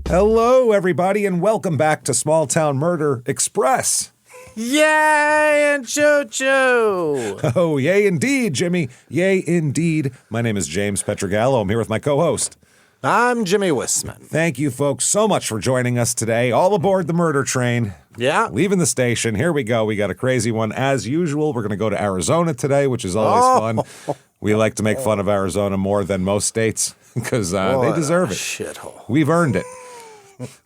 Hello, everybody, and welcome back to Small Town Murder Express. Yay and choo-choo! Oh, yay indeed, Jimmy. Yay indeed. My name is James Petrogallo. I'm here with my co-host. I'm Jimmy Wisman. Thank you, folks, so much for joining us today. All aboard the murder train. Yeah. Leaving the station. Here we go. We got a crazy one. As usual, we're going to go to Arizona today, which is always fun. We like to make fun of Arizona more than most states because they deserve it. Shithole. We've earned it.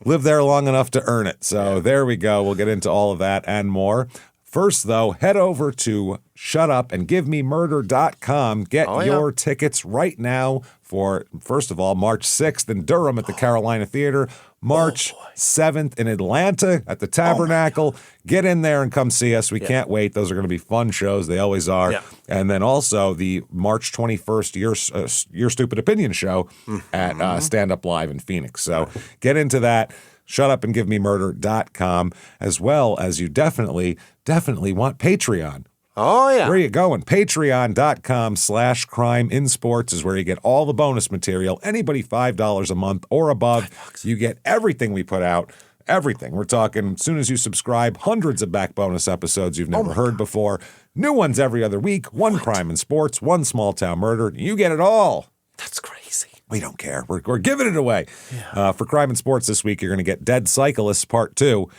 Lived there long enough to earn it. So there we go. We'll get into all of that and more. First, though, head over to shutupandgivememurder.com. Get your tickets right now for, first of all, March 6th in Durham at the Carolina Theater, March 7th in Atlanta at the Tabernacle. Get in there and come see us. We can't wait. Those are going to be fun shows. They always are. Yeah. And then also the March 21st Your Stupid Opinion show at Stand Up Live in Phoenix. So get into that. Shutupandgivememurder.com, as well as you definitely want Patreon. Oh, yeah. Where are you going? Patreon.com/CrimeInSports is where you get all the bonus material. Anybody $5 a month or above, you get everything we put out. Everything. We're talking, as soon as you subscribe, hundreds of back bonus episodes you've never heard before. New ones every other week. One Crime and Sports, one Small Town Murder. You get it all. That's crazy. We don't care. We're giving it away. Yeah. For Crime and Sports this week, you're going to get Dead Cyclists Part 2.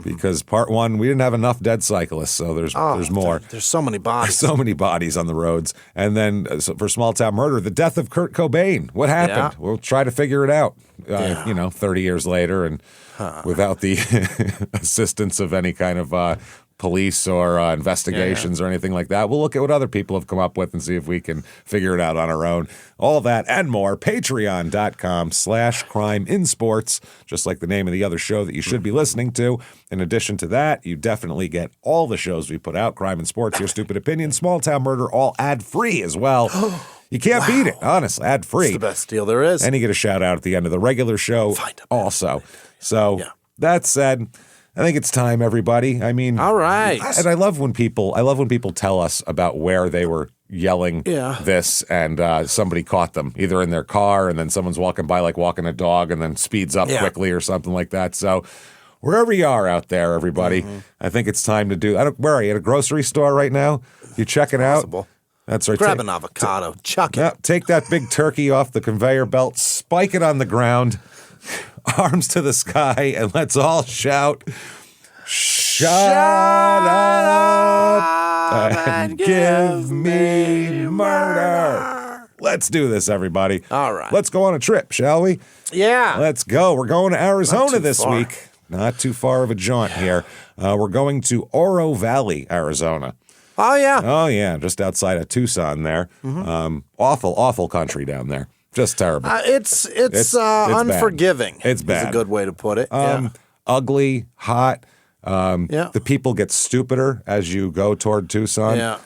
Because Part 1, we didn't have enough dead cyclists, so there's more. There's so many bodies. There's so many bodies on the roads. And then for Small Town Murder, the death of Kurt Cobain. What happened? Yeah. We'll try to figure it out, 30 years later, and without the assistance of any kind of police or investigations or anything like that. We'll look at what other people have come up with and see if we can figure it out on our own. All that and more. Patreon.com/CrimeInSports, just like the name of the other show that you should be listening to. In addition to that, you definitely get all the shows we put out, Crime and Sports, Your Stupid Opinion, Small Town Murder, all ad-free as well. You can't beat it, honestly, ad-free. It's the best deal there is. And you get a shout-out at the end of the regular show also. So that said, I think it's time, everybody. I mean, all right. And I love when people tell us about where they were yelling this and somebody caught them either in their car and then someone's walking by like walking a dog and then speeds up quickly or something like that. So wherever you are out there, everybody, I think it's time to do. Where are you, at a grocery store right now? You checking out? That's right. Grab an avocado, chuck it. Take that big turkey off the conveyor belt, spike it on the ground. Arms to the sky, and let's all shout, "Shut up and give me murder." Let's do this, everybody. All right. Let's go on a trip, shall we? Yeah. Let's go. We're going to Arizona this week. Not too far of a jaunt here. We're going to Oro Valley, Arizona. Oh, yeah. Oh, yeah. Just outside of Tucson there. Awful country down there. Just terrible. It's unforgiving. It's bad. It's a good way to put it. Ugly, hot. The people get stupider as you go toward Tucson. Yeah.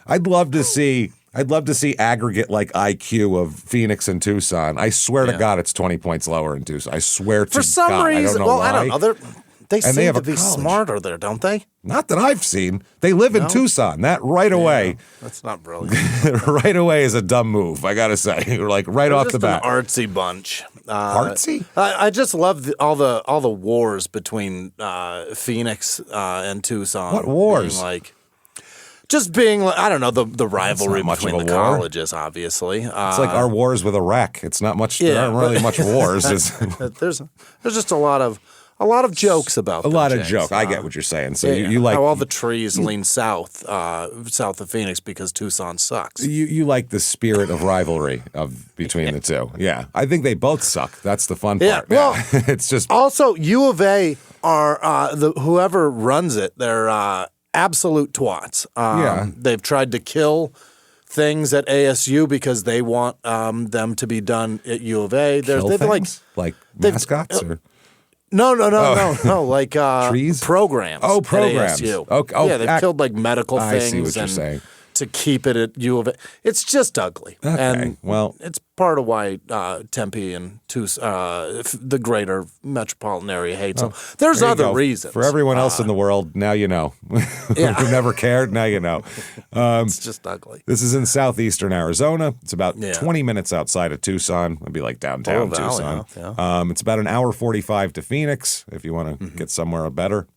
I'd love to see aggregate like IQ of Phoenix and Tucson. I swear to God, it's 20 points lower in Tucson. I swear to God. For some reason, I don't know. They seem to be smarter there, don't they? Not that I've seen. They live in Tucson. That right away. That's not brilliant. Right away is a dumb move, I got to say. Like right off the bat. An artsy bunch. Artsy? I just love all the wars between Phoenix and Tucson. What wars? Being I don't know, the rivalry between the colleges, obviously. It's like our wars with Iraq. It's not much. There aren't really much wars. There's just a lot of jokes about them, a lot of James. joke. I get what you're saying. So you like how all the trees lean south of Phoenix because Tucson sucks. You like the spirit of rivalry between the two. Yeah, I think they both suck. That's the fun part. Yeah, well, it's just also U of A are whoever runs it. They're absolute twats. They've tried to kill things at ASU because they want them to be done at U of A. They've like mascots or. No. Like trees? Programs. Oh, programs. At ASU. Yeah, they've killed like medical things. I see what you're saying. To keep it at U of A. It's just ugly. Okay. And well, it's part of why Tempe and Tucson, the greater metropolitan area hates them. There's There you other go. reasons. For everyone else in the world, now you know. Yeah. Who never cared, now you know. It's just ugly. This is in southeastern Arizona. It's about Yeah. 20 minutes outside of Tucson. It'd be like downtown Oro Valley, Tucson. huh? Yeah. It's about an hour 45 to Phoenix if you want to get somewhere better.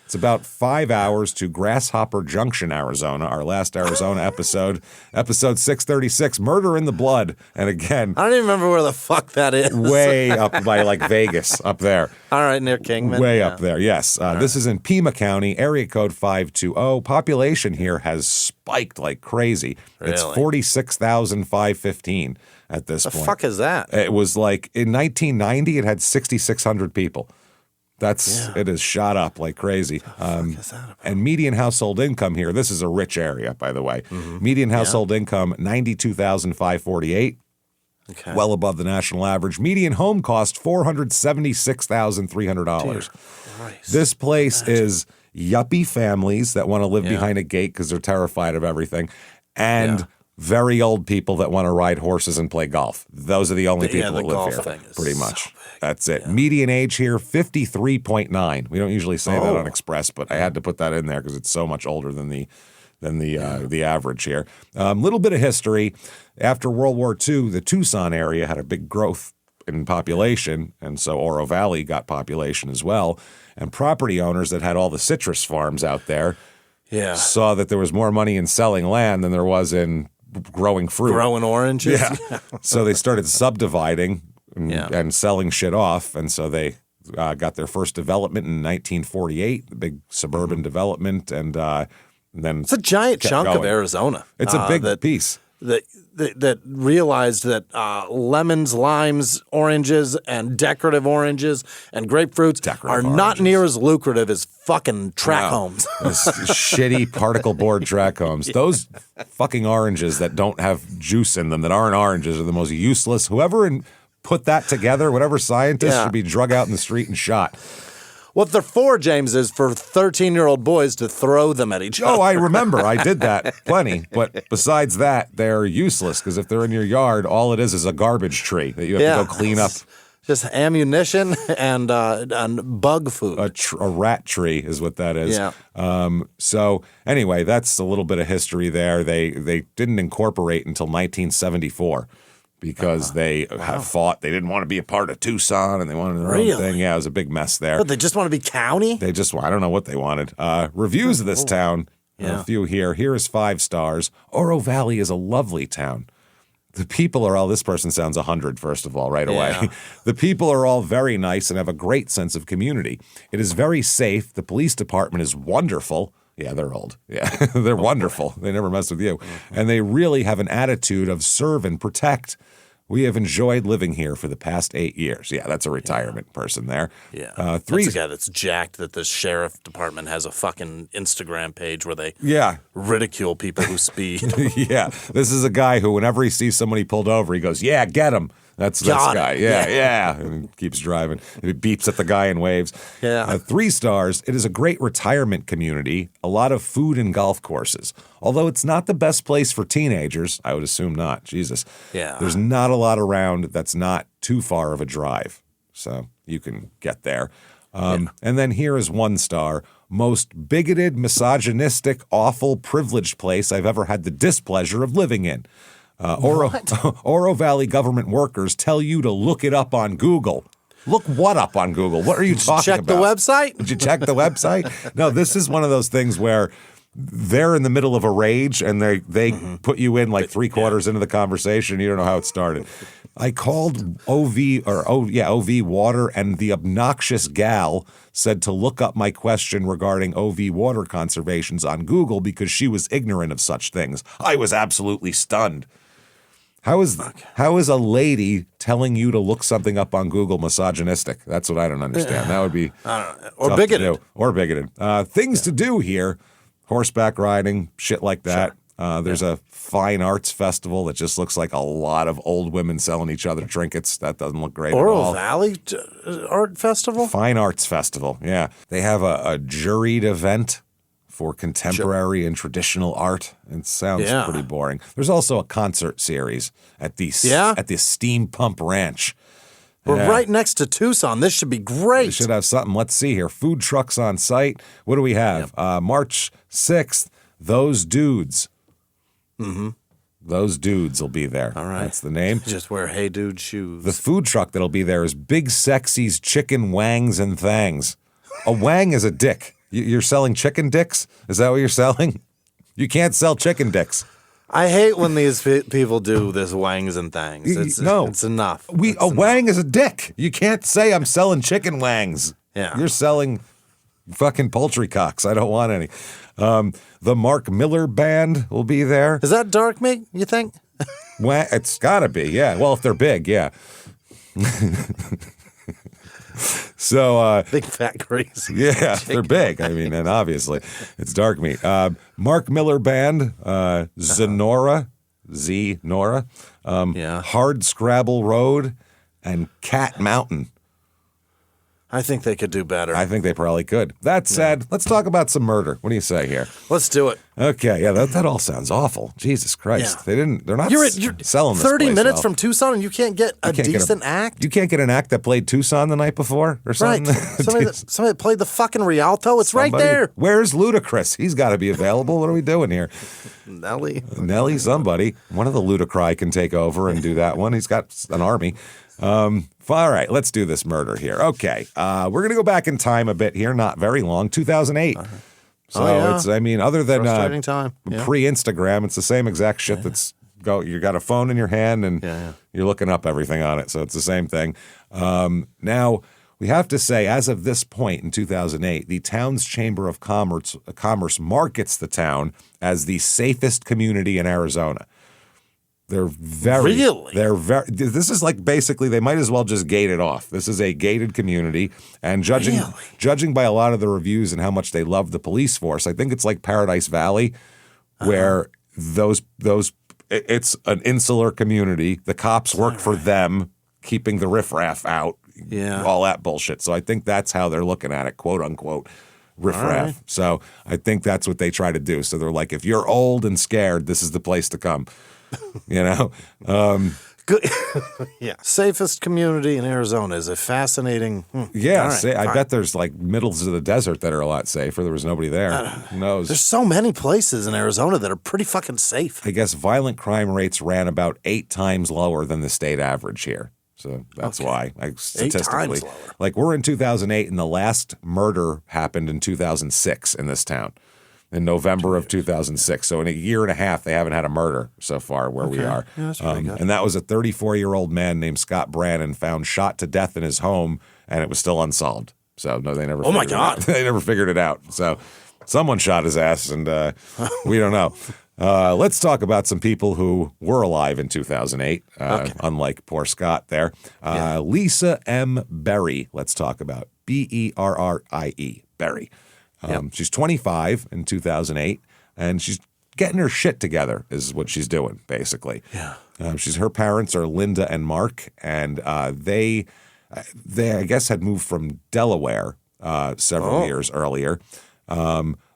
It's about 5 hours to Grasshopper Junction, Arizona. Our last Arizona episode 636, Murder in the Blood. And again, I don't even remember where the fuck that is. way up by like Vegas, up there. All right, near Kingman. Way up there, yes. This is in Pima County, area code 520. Population here has spiked like crazy. It's Really? 46,515 at this The point. fuck is that? It was like in 1990, it had 6,600 people. It has shot up like crazy. Is that about? And median household income here, this is a rich area, by the way. Median household income, 92,548. Okay. Well above the national average. Median home cost, $476,300. Christ. This place is yuppie families that want to live behind a gate because they're terrified of everything, and very old people that want to ride horses and play golf. Those are the only people the that live golf here. thing is Pretty so much. big. That's it. Median age here, 53.9. We don't usually say that on Express, but I had to put that in there because it's so much older than the average here. Little bit of history. After World War II, the Tucson area had a big growth in population, and so Oro Valley got population as well. And property owners that had all the citrus farms out there saw that there was more money in selling land than there was in growing fruit. Growing oranges? Yeah. So they started subdividing and selling shit off, and so they got their first development in 1948, the big suburban development, and then It's a giant chunk of going. Arizona. It's a big piece. That realized that lemons, limes, oranges, and decorative oranges and grapefruits are not near as lucrative as fucking track homes. Those shitty particle board track homes. Those fucking oranges that don't have juice in them, that aren't oranges, are the most useless. Whoever put that together, whatever scientist, should be drug out in the street and shot. What they're for, James, is for 13-year-old boys to throw them at each other. Oh, I remember. I did that plenty. But besides that, they're useless because if they're in your yard, all it is a garbage tree that you have to go clean up. Just ammunition and bug food. A rat tree is what that is. Yeah. So anyway, that's a little bit of history there. They didn't incorporate until 1974. Because they have fought. They didn't want to be a part of Tucson, and they wanted their own thing. Yeah, it was a big mess there. But they just want to be county? I don't know what they wanted. Reviews of this town, a few here. Here is 5 stars. Oro Valley is a lovely town. The people are all, this person sounds 100, first of all, right away. The people are all very nice and have a great sense of community. It is very safe. The police department is wonderful. Yeah, they're old. Yeah, they're wonderful. They never mess with you. And they really have an attitude of serve and protect. We have enjoyed living here for the past 8 years. Yeah, that's a retirement person there. Yeah. 3. That's a guy that's jacked that the sheriff department has a fucking Instagram page where they ridicule people who speed. Yeah, this is a guy who whenever he sees somebody pulled over, he goes, yeah, get him. That's this guy. Yeah. And he keeps driving. He beeps at the guy and waves. Yeah. 3 stars. It is a great retirement community. A lot of food and golf courses. Although it's not the best place for teenagers. I would assume not. Jesus. Yeah. There's not a lot around that's not too far of a drive. So you can get there. And then here is 1 star. Most bigoted, misogynistic, awful, privileged place I've ever had the displeasure of living in. Oro Valley government workers tell you to look it up on Google. Look what up on Google? What are you talking about? Check the website? Did you check the website? No, this is one of those things where they're in the middle of a rage and they put you in like 3/4 into the conversation. You don't know how it started. I called OV Water, and the obnoxious gal said to look up my question regarding OV water conservations on Google because she was ignorant of such things. I was absolutely stunned. How is a lady telling you to look something up on Google misogynistic? That's what I don't understand. That would be Or bigoted. Or bigoted. Things to do here: horseback riding, shit like that. There's a fine arts festival that just looks like a lot of old women selling each other trinkets. That doesn't look great at all. Oro Valley Art Festival? Fine arts festival, yeah. They have a juried event for contemporary and traditional art. It sounds pretty boring. There's also a concert series at the Steam Pump Ranch. We're right next to Tucson. This should be great. We should have something. Let's see here. Food trucks on site. What do we have? March 6th, Those Dudes. Mm-hmm. Those Dudes will be there. All right. That's the name. Just wear Hey Dude shoes. The food truck that'll be there is Big Sexy's Chicken Wangs and Thangs. A wang is a dick. You're selling chicken dicks? Is that what you're selling? You can't sell chicken dicks. I hate when these people do this wangs and things. It's enough. Wang is a dick. You can't say I'm selling chicken wangs. Yeah. You're selling fucking poultry cocks. I don't want any. The Mark Miller Band will be there. Is that dark meat, you think? It's gotta be, yeah. Well, if they're big, yeah. So big fat crazy. Yeah, they're big. I mean, and obviously it's dark meat. Mark Miller Band, Zenora, Hard Scrabble Road, and Cat Mountain. I think they could do better. I think they probably could. That said, let's talk about some murder. What do you say here? Let's do it. Okay, yeah, that all sounds awful. Jesus Christ. Yeah. They're not you're selling this 30 place minutes well. from Tucson and you can't get a decent act? You can't get an act that played Tucson the night before or something? Right. Somebody that played the fucking Rialto. It's right there. Where's Ludacris? He's got to be available. What are we doing here? Nelly, somebody. One of the Ludacry can take over and do that one. He's got an army. All right, let's do this murder here. Okay, we're going to go back in time a bit here, not very long, 2008. So it's, I mean, other than pre-Instagram, it's the same exact shit you got a phone in your hand and you're looking up everything on it. So it's the same thing. Now, we have to say, as of this point in 2008, the town's Chamber of Commerce markets the town as the safest community in Arizona. This is like basically they might as well just gate it off. This is a gated community, and judging by a lot of the reviews and how much they love the police force, I think it's like Paradise Valley, where it's an insular community. The cops work for them, keeping the riffraff out, all that bullshit. So I think that's how they're looking at it, quote unquote. Riffraff. Right. So I think that's what they try to do. So they're like, if you're old and scared, this is the place to come. You know? Good. Yeah. Safest community in Arizona is a fascinating. Yeah. I bet there's like middles of the desert that are a lot safer. There was nobody there. Who knows? There's so many places in Arizona that are pretty fucking safe. I guess violent crime rates ran about 8 times lower than the state average here. So that's why, statistically. 8 times lower. Like we're in 2008 and the last murder happened in 2006 in this town. In November of 2006. So in a year and a half, they haven't had a murder so far where we are. Yeah, that's pretty good. And that was a 34-year-old man named Scott Brannon found shot to death in his home, and it was still unsolved. So no, they never. Oh my God! They never figured it out. So someone shot his ass, and we don't know. Let's talk about some people who were alive in 2008, unlike poor Scott there. Lisa M. Berry. Let's talk about Berrie. Berry. She's 25 in 2008, and she's getting her shit together is what she's doing, basically. Yeah. Her parents are Linda and Mark, and they I guess, had moved from Delaware several years earlier.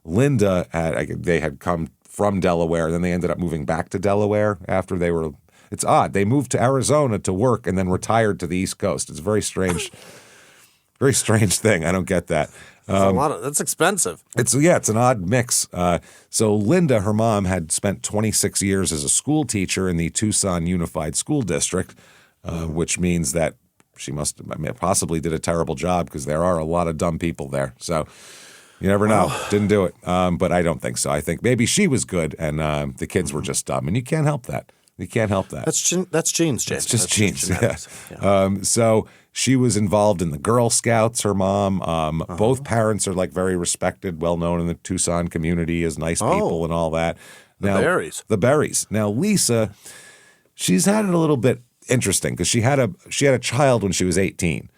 Linda, they had come from Delaware, then they ended up moving back to Delaware after they were – it's odd. They moved to Arizona to work and then retired to the East Coast. It's a very strange thing. I don't get that. That's expensive. It's an odd mix. So Linda, her mom, had spent 26 years as a school teacher in the Tucson Unified School District, which means that she possibly did a terrible job because there are a lot of dumb people there. So you never know. Didn't do it. But I don't think so. I think maybe she was good and the kids were just dumb. And you can't help that. You can't help that. That's genes, James. It's just genes. Yeah. So she was involved in the Girl Scouts, her mom. Both parents are like very respected, well known in the Tucson community as nice people and all that. Now, the Berries. Now, Lisa, she's had it a little bit interesting because she had a child when she was 18,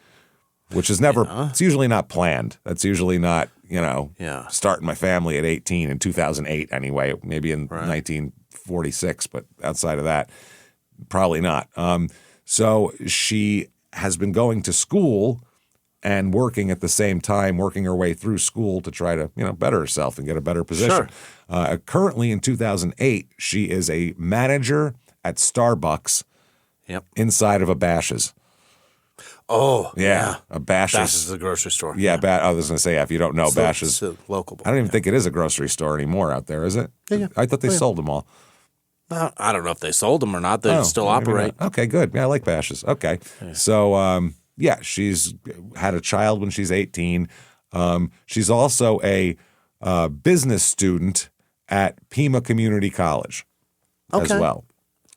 which is never it's usually not planned. That's usually not, starting my family at 18 in 2008 anyway, maybe in 1946, but outside of that, probably not. So she has been going to school and working at the same time, working her way through school to try to, better herself and get a better position. Currently in 2008, she is a manager at Starbucks inside of a Bash's'. Oh, a Bash's'. Bash's' is a grocery store. Yeah, I was going to say, if you don't know, Bash's'. It's a local. I don't even think it is a grocery store anymore out there, is it? Yeah. I thought they sold them all. I don't know if they sold them or not. They still operate. Okay, good. Yeah, I like Bash's'. Okay. Yeah. So, she's had a child when she's 18. She's also a business student at Pima Community College as well.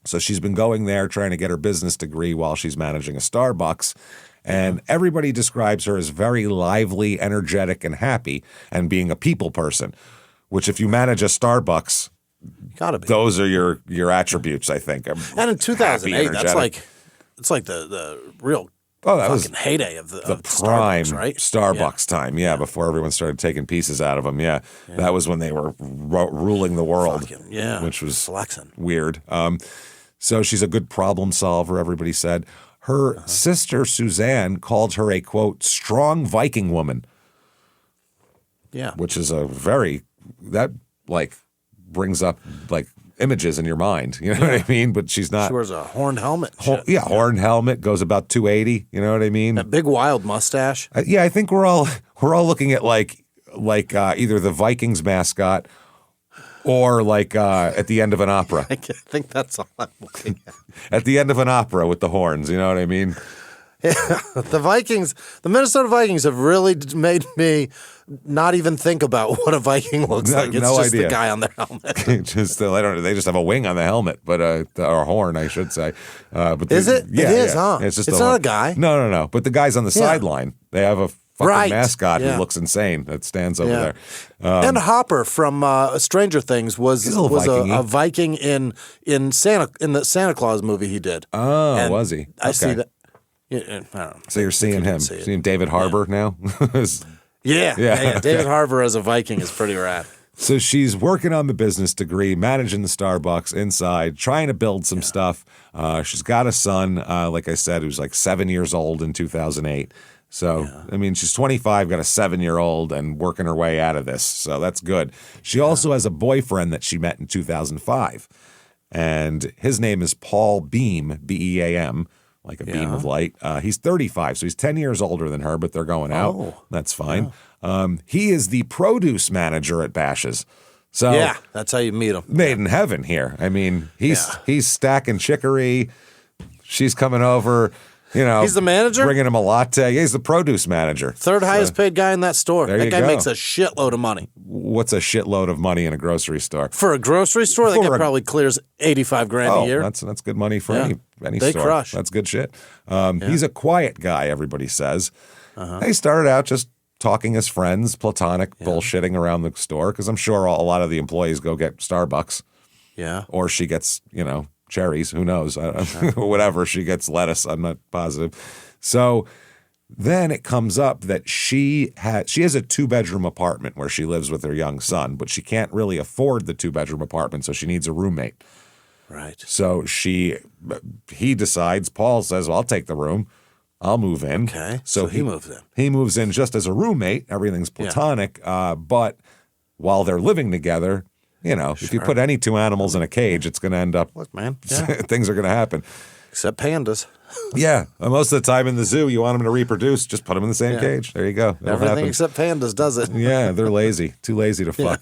So she's been going there trying to get her business degree while she's managing a Starbucks. And everybody describes her as very lively, energetic, and happy, and being a people person, which if you manage a Starbucks, gotta be. Those are your attributes, I think. And in 2008, it's like the real fucking heyday of the prime Starbucks, right? Starbucks time, before everyone started taking pieces out of them. That was when they were ruling the world, which was flexing. Weird. So she's a good problem solver, everybody said. Her sister, Suzanne, called her a, quote, strong Viking woman. Yeah. Which is that brings up, images in your mind. You know what I mean? But she's not. She wears a horned helmet. Horned helmet, goes about 280. You know what I mean? That big wild mustache. I think we're all looking at either the Vikings mascot or at the end of an opera. I think that's all I'm looking at. At the end of an opera with the horns, you know what I mean? Yeah, the Minnesota Vikings have really made me not even think about what a Viking looks like. It's just idea. The guy on their helmet. They just have a wing on the helmet, but or a horn, I should say. But is it? Yeah, it is, huh? It's not a guy. No. But the guys on the sideline, they have a fucking mascot who looks insane that stands over there. And Hopper from Stranger Things was a Viking in the Santa Claus movie he did. Oh, and was he? I see that. I don't know. So you're seeing him. Seeing David Harbour now? Yeah. David Harbour as a Viking is pretty rad. So she's working on the business degree, managing the Starbucks inside, trying to build some stuff. She's got a son, like I said, who's 7 years old in 2008. So, I mean, she's 25, got a 7-year-old, and working her way out of this. So that's good. She also has a boyfriend that she met in 2005. And his name is Paul Beam, B-E-A-M. Like a beam of light. He's 35, so he's 10 years older than her, but they're going out. Oh, that's fine. Yeah. He is the produce manager at Bash's'. So that's how you meet him. Made in heaven here. I mean, he's stacking chicory. She's coming over. He's the manager? Bringing him a latte. Yeah, he's the produce manager. Third highest paid guy in that store. That guy makes a shitload of money. What's a shitload of money in a grocery store? For a grocery store, that guy probably clears $85,000 a year. That's good money for any they store. Crush. That's good shit. He's a quiet guy, everybody says. They started out just talking as friends, platonic, bullshitting around the store, because I'm sure a lot of the employees go get Starbucks. Yeah. Or she gets, cherries, who knows? Whatever, she gets lettuce, I'm not positive. So then it comes up that she has a 2-bedroom apartment where she lives with her young son, but she can't really afford the 2-bedroom apartment, so she needs a roommate. Right. So he decides, Paul says, well, I'll take the room. I'll move in. Okay. So he moves in. He moves in just as a roommate. Everything's platonic. But while they're living together, if you put any 2 animals in a cage, it's going to end up. Look, man. Things are going to happen. Except pandas. Yeah. Most of the time in the zoo, you want them to reproduce, just put them in the same cage. There you go. Everything except pandas does it. Yeah, they're lazy. Too lazy to fuck.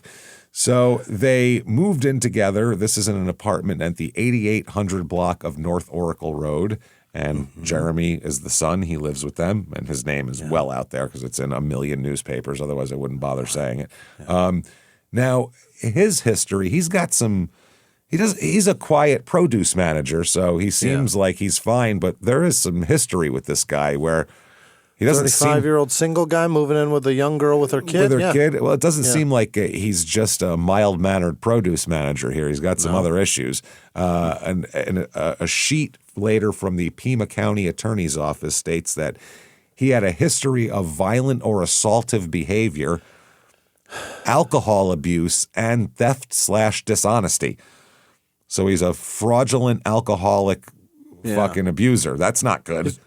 So they moved in together. This is in an apartment at the 8800 block of North Oracle Road. And Jeremy is the son. He lives with them. And his name is well out there because it's in a million newspapers. Otherwise, I wouldn't bother saying it. Yeah. Now, his history, he's a quiet produce manager, so he seems like he's fine, but there is some history with this guy where he doesn't 35-year-old single guy moving in with a young girl with her kid? Well, it doesn't seem like he's just a mild-mannered produce manager here. He's got some other issues. And a sheet later from the Pima County Attorney's Office states that he had a history of violent or assaultive behavior, alcohol abuse, and theft/dishonesty. So he's a fraudulent alcoholic fucking abuser. That's not good.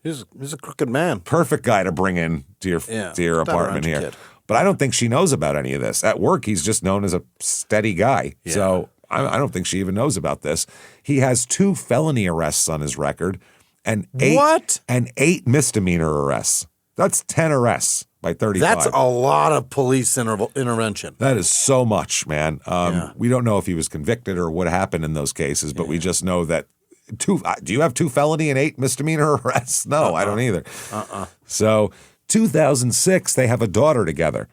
He's He's a crooked man. Perfect guy to bring in to your apartment here. Kid. But I don't think she knows about any of this. At work, he's just known as a steady guy. Yeah. So I don't think she even knows about this. He has 2 felony arrests on his record and 8 misdemeanor arrests. That's 10 arrests by 35. That's a lot of police intervention. That is so much, man. We don't know if he was convicted or what happened in those cases, but we just know that do you have 2 felony and 8 misdemeanor arrests? No, I don't either. So 2006, they have a daughter together.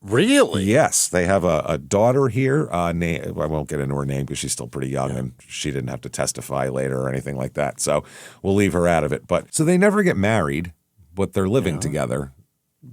Really? Yes, they have a daughter here. I won't get into her name because she's still pretty young and she didn't have to testify later or anything like that. So we'll leave her out of it. But so they never get married, but they're living together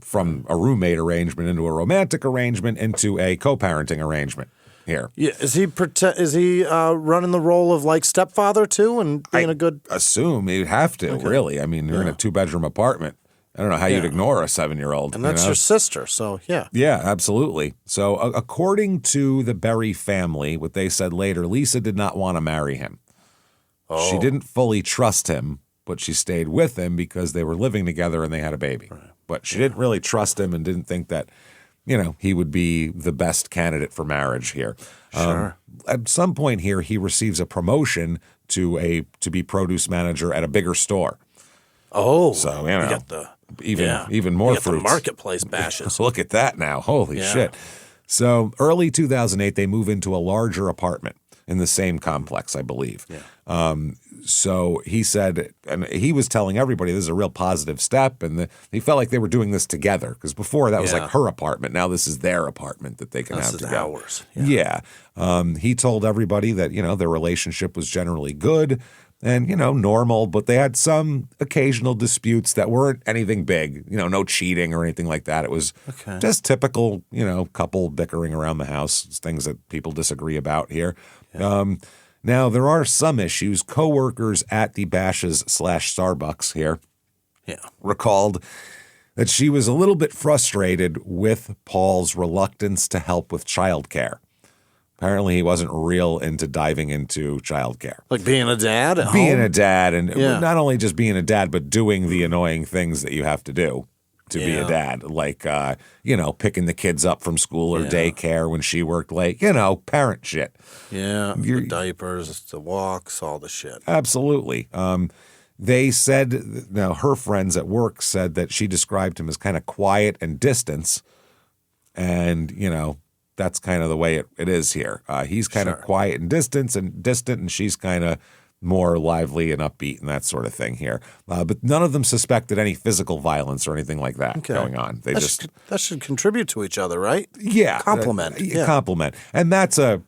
from a roommate arrangement into a romantic arrangement into a co-parenting arrangement here. Yeah, is he running the role of like stepfather too and being a good? Assume you'd have to really. I mean, you're in a 2-bedroom apartment. I don't know how you'd ignore a 7-year-old. And that's your sister, so yeah. Yeah, absolutely. So according to the Berry family, what they said later, Lisa did not want to marry him. She didn't fully trust him, but she stayed with him because they were living together and they had a baby. Right. But she didn't really trust him and didn't think that, he would be the best candidate for marriage here. Sure. At some point here, he receives a promotion to be produce manager at a bigger store. Oh, so you got the even more fruits. The marketplace bashes. Look at that now. Holy shit. So early 2008, they move into a larger apartment in the same complex, I believe. Yeah. So he said, and he was telling everybody this is a real positive step, and he felt like they were doing this together because before that was like her apartment. Now this is their apartment that they can have together. Ours. Yeah. He told everybody that, their relationship was generally good. And, normal, but they had some occasional disputes that weren't anything big, no cheating or anything like that. It was just typical, couple bickering around the house, things that people disagree about here. Yeah. Now, there are some issues. Coworkers at the Bashes / Starbucks here recalled that she was a little bit frustrated with Paul's reluctance to help with childcare. Apparently, he wasn't real into diving into childcare. Like being a dad? Being a dad, and not only just being a dad, but doing the annoying things that you have to do to be a dad. Like, picking the kids up from school or daycare when she worked late. Parent shit. Yeah, the diapers, the walks, all the shit. Absolutely. They said, now her friends at work said that she described him as kind of quiet and distant. And, that's kind of the way it is here. He's kind of quiet and distant, and she's kind of more lively and upbeat and that sort of thing here. But none of them suspected any physical violence or anything like that going on. That should contribute to each other, right? Yeah, compliment. Compliment, and that's a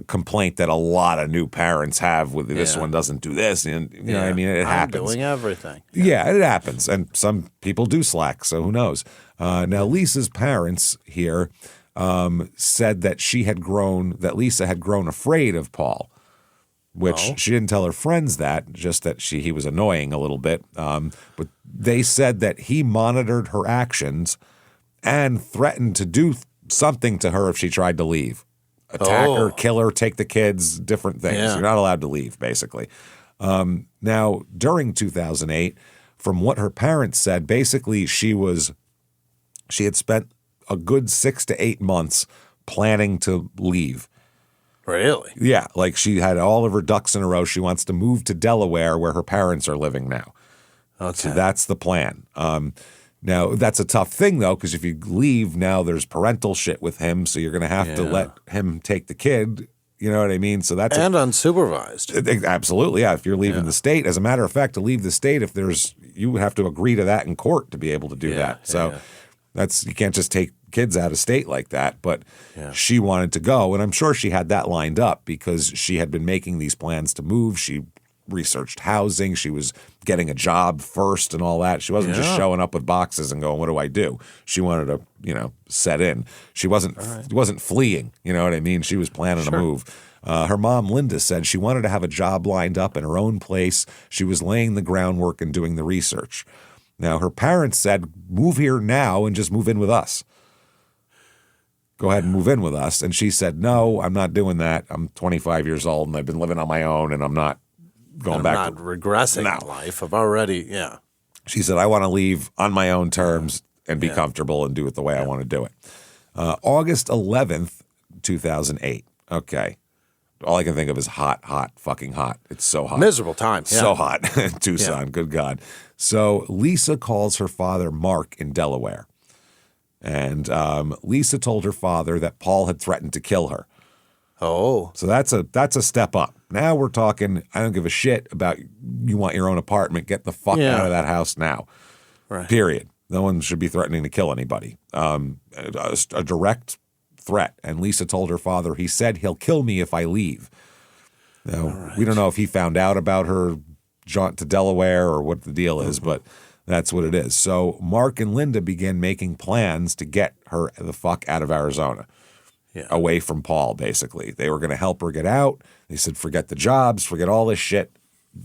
complaint that a lot of new parents have. With this one doesn't do this, and you know what I mean. It happens. I'm doing everything. Yeah, it happens, and some people do slack. So who knows? Now Lisa's parents here. Said that Lisa had grown afraid of Paul, which she didn't tell her friends that, just that he was annoying a little bit. But they said that he monitored her actions and threatened to do something to her if she tried to leave. Attack her, kill her, take the kids, different things. Yeah. You're not allowed to leave, basically. Now, during 2008, from what her parents said, basically she had spent a good 6 to 8 months planning to leave. Really? Yeah, like she had all of her ducks in a row. She wants to move to Delaware where her parents are living now. Okay. So that's the plan. Now, that's a tough thing, though, because if you leave, now there's parental shit with him, so you're going to have to let him take the kid. You know what I mean? So that's unsupervised. Absolutely, yeah. If you're leaving the state, as a matter of fact, to leave the state, you have to agree to that in court to be able to do that. So you can't just take kids out of state like that. But she wanted to go, and I'm sure she had that lined up because she had been making these plans to move. She researched housing. She was getting a job first and all that. She wasn't just showing up with boxes and going, "What do I do?" She wanted to, set in. She wasn't fleeing. You know what I mean? She was planning to move. Her mom, Linda, said she wanted to have a job lined up in her own place. She was laying the groundwork and doing the research. Now, her parents said, "Move here now and just move in with us. Go ahead and move in with us." And she said, "No, I'm not doing that. I'm 25 years old and I've been living on my own and I'm not going I'm back. not regressing in life. I've already, She said, I want to leave on my own terms and be comfortable and do it the way I want to do it. August 11th, 2008. Okay. All I can think of is hot, fucking hot. It's so hot. Miserable time. Yeah. So hot in Tucson. Good God. So Lisa calls her father, Mark, in Delaware. And Lisa told her father that Paul had threatened to kill her. Oh. So that's a step up. Now we're talking, I don't give a shit about you want your own apartment. Get the fuck out of that house now. Right. Period. No one should be threatening to kill anybody. A direct threat. And Lisa told her father, he said he'll kill me if I leave. Now, we don't know if he found out about her jaunt to Delaware or what the deal is, but that's what it is. So Mark and Linda began making plans to get her the fuck out of Arizona. Away from Paul, basically. They were going to help her get out. They said, forget the jobs, forget all this shit.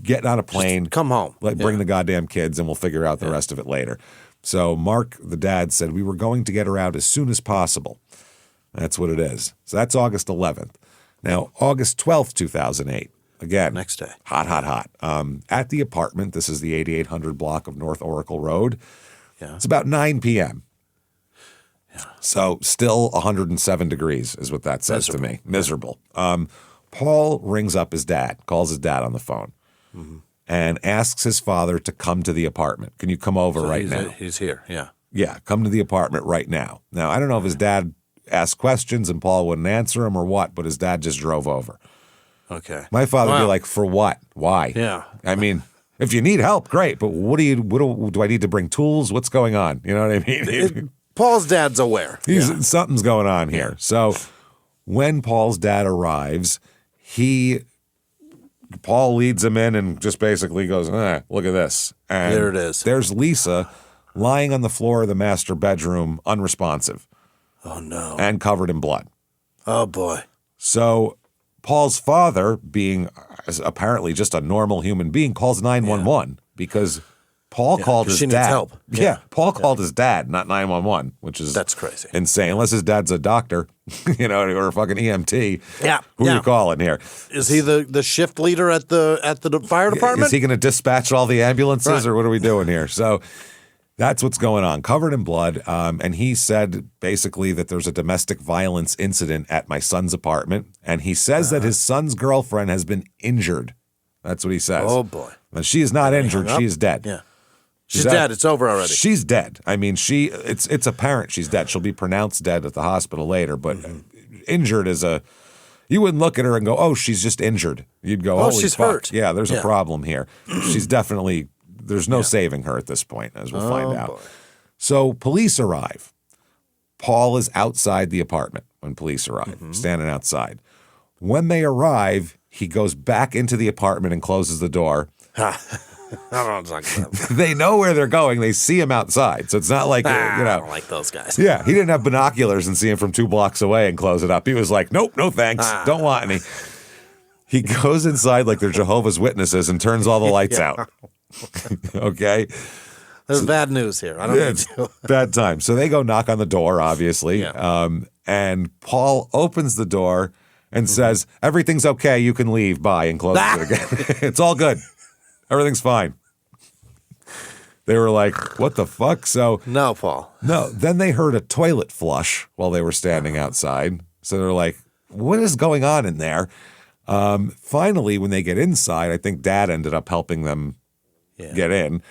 Get on a plane. Just come home. Bring the goddamn kids, and we'll figure out the rest of it later. So Mark, the dad, said, we were going to get her out as soon as possible. That's what it is. So that's August 11th. Now, August 12th, 2008. Again. Next day. Hot. At the apartment, this is the 8800 block of North Oracle Road. Yeah. It's about 9 p.m. So still 107 degrees is what that says to me. Miserable. Paul rings up his dad, calls his dad on the phone, and asks his father to come to the apartment. Can you come over right now? He's here, Yeah, come to the apartment right now. Now, I don't know if his dad asked questions and Paul wouldn't answer him or what, but his dad just drove over. Okay. My father would be like, for what? Why? Yeah. I mean, if you need help, great, but what do I need to bring tools? What's going on? You know what I mean? Paul's dad's aware. Something's going on here. So when Paul's dad arrives, Paul leads him in and just basically goes, look at this. And there it is. There's Lisa lying on the floor of the master bedroom, unresponsive. Oh, no. And covered in blood. Oh, boy. So Paul's father, being apparently just a normal human being, calls 911 because Paul called his she dad. needs help. Paul called his dad, not 911, which is that's crazy. Insane. Unless his dad's a doctor, or a fucking EMT. Yeah. Who are you calling here? Is he the shift leader at the fire department? Is he going to dispatch all the ambulances, or what are we doing here? So that's what's going on. Covered in blood, and he said basically that there's a domestic violence incident at my son's apartment, and he says that his son's girlfriend has been injured. That's what he says. Oh boy. But she is not injured. She is dead. Yeah. She's dead. It's over already. She's dead. I mean, it's apparent she's dead. She'll be pronounced dead at the hospital later, but injured is you wouldn't look at her and go, oh, she's just injured. You'd go, holy she's fuck. hurt. Yeah, there's a problem here. She's definitely, there's no saving her at this point, as we'll find out. Boy. So police arrive. Paul is outside the apartment when police arrive, standing outside. When they arrive, he goes back into the apartment and closes the door. They know where they're going. They see him outside. So it's not like, I don't like those guys. Yeah, he didn't have binoculars and see him from 2 blocks away and close it up. He was like, nope, no thanks. Don't want any. He goes inside like they're Jehovah's Witnesses and turns all the lights out. Okay? There's bad news here. I don't need to. Bad time. So they go knock on the door, obviously. Yeah. And Paul opens the door and says, everything's okay. You can leave. Bye. And closes it again. It's all good. Everything's fine. They were like, what the fuck? So no, Paul. No. Then they heard a toilet flush while they were standing outside. So they're like, what is going on in there? Finally, when they get inside, I think Dad ended up helping them get in.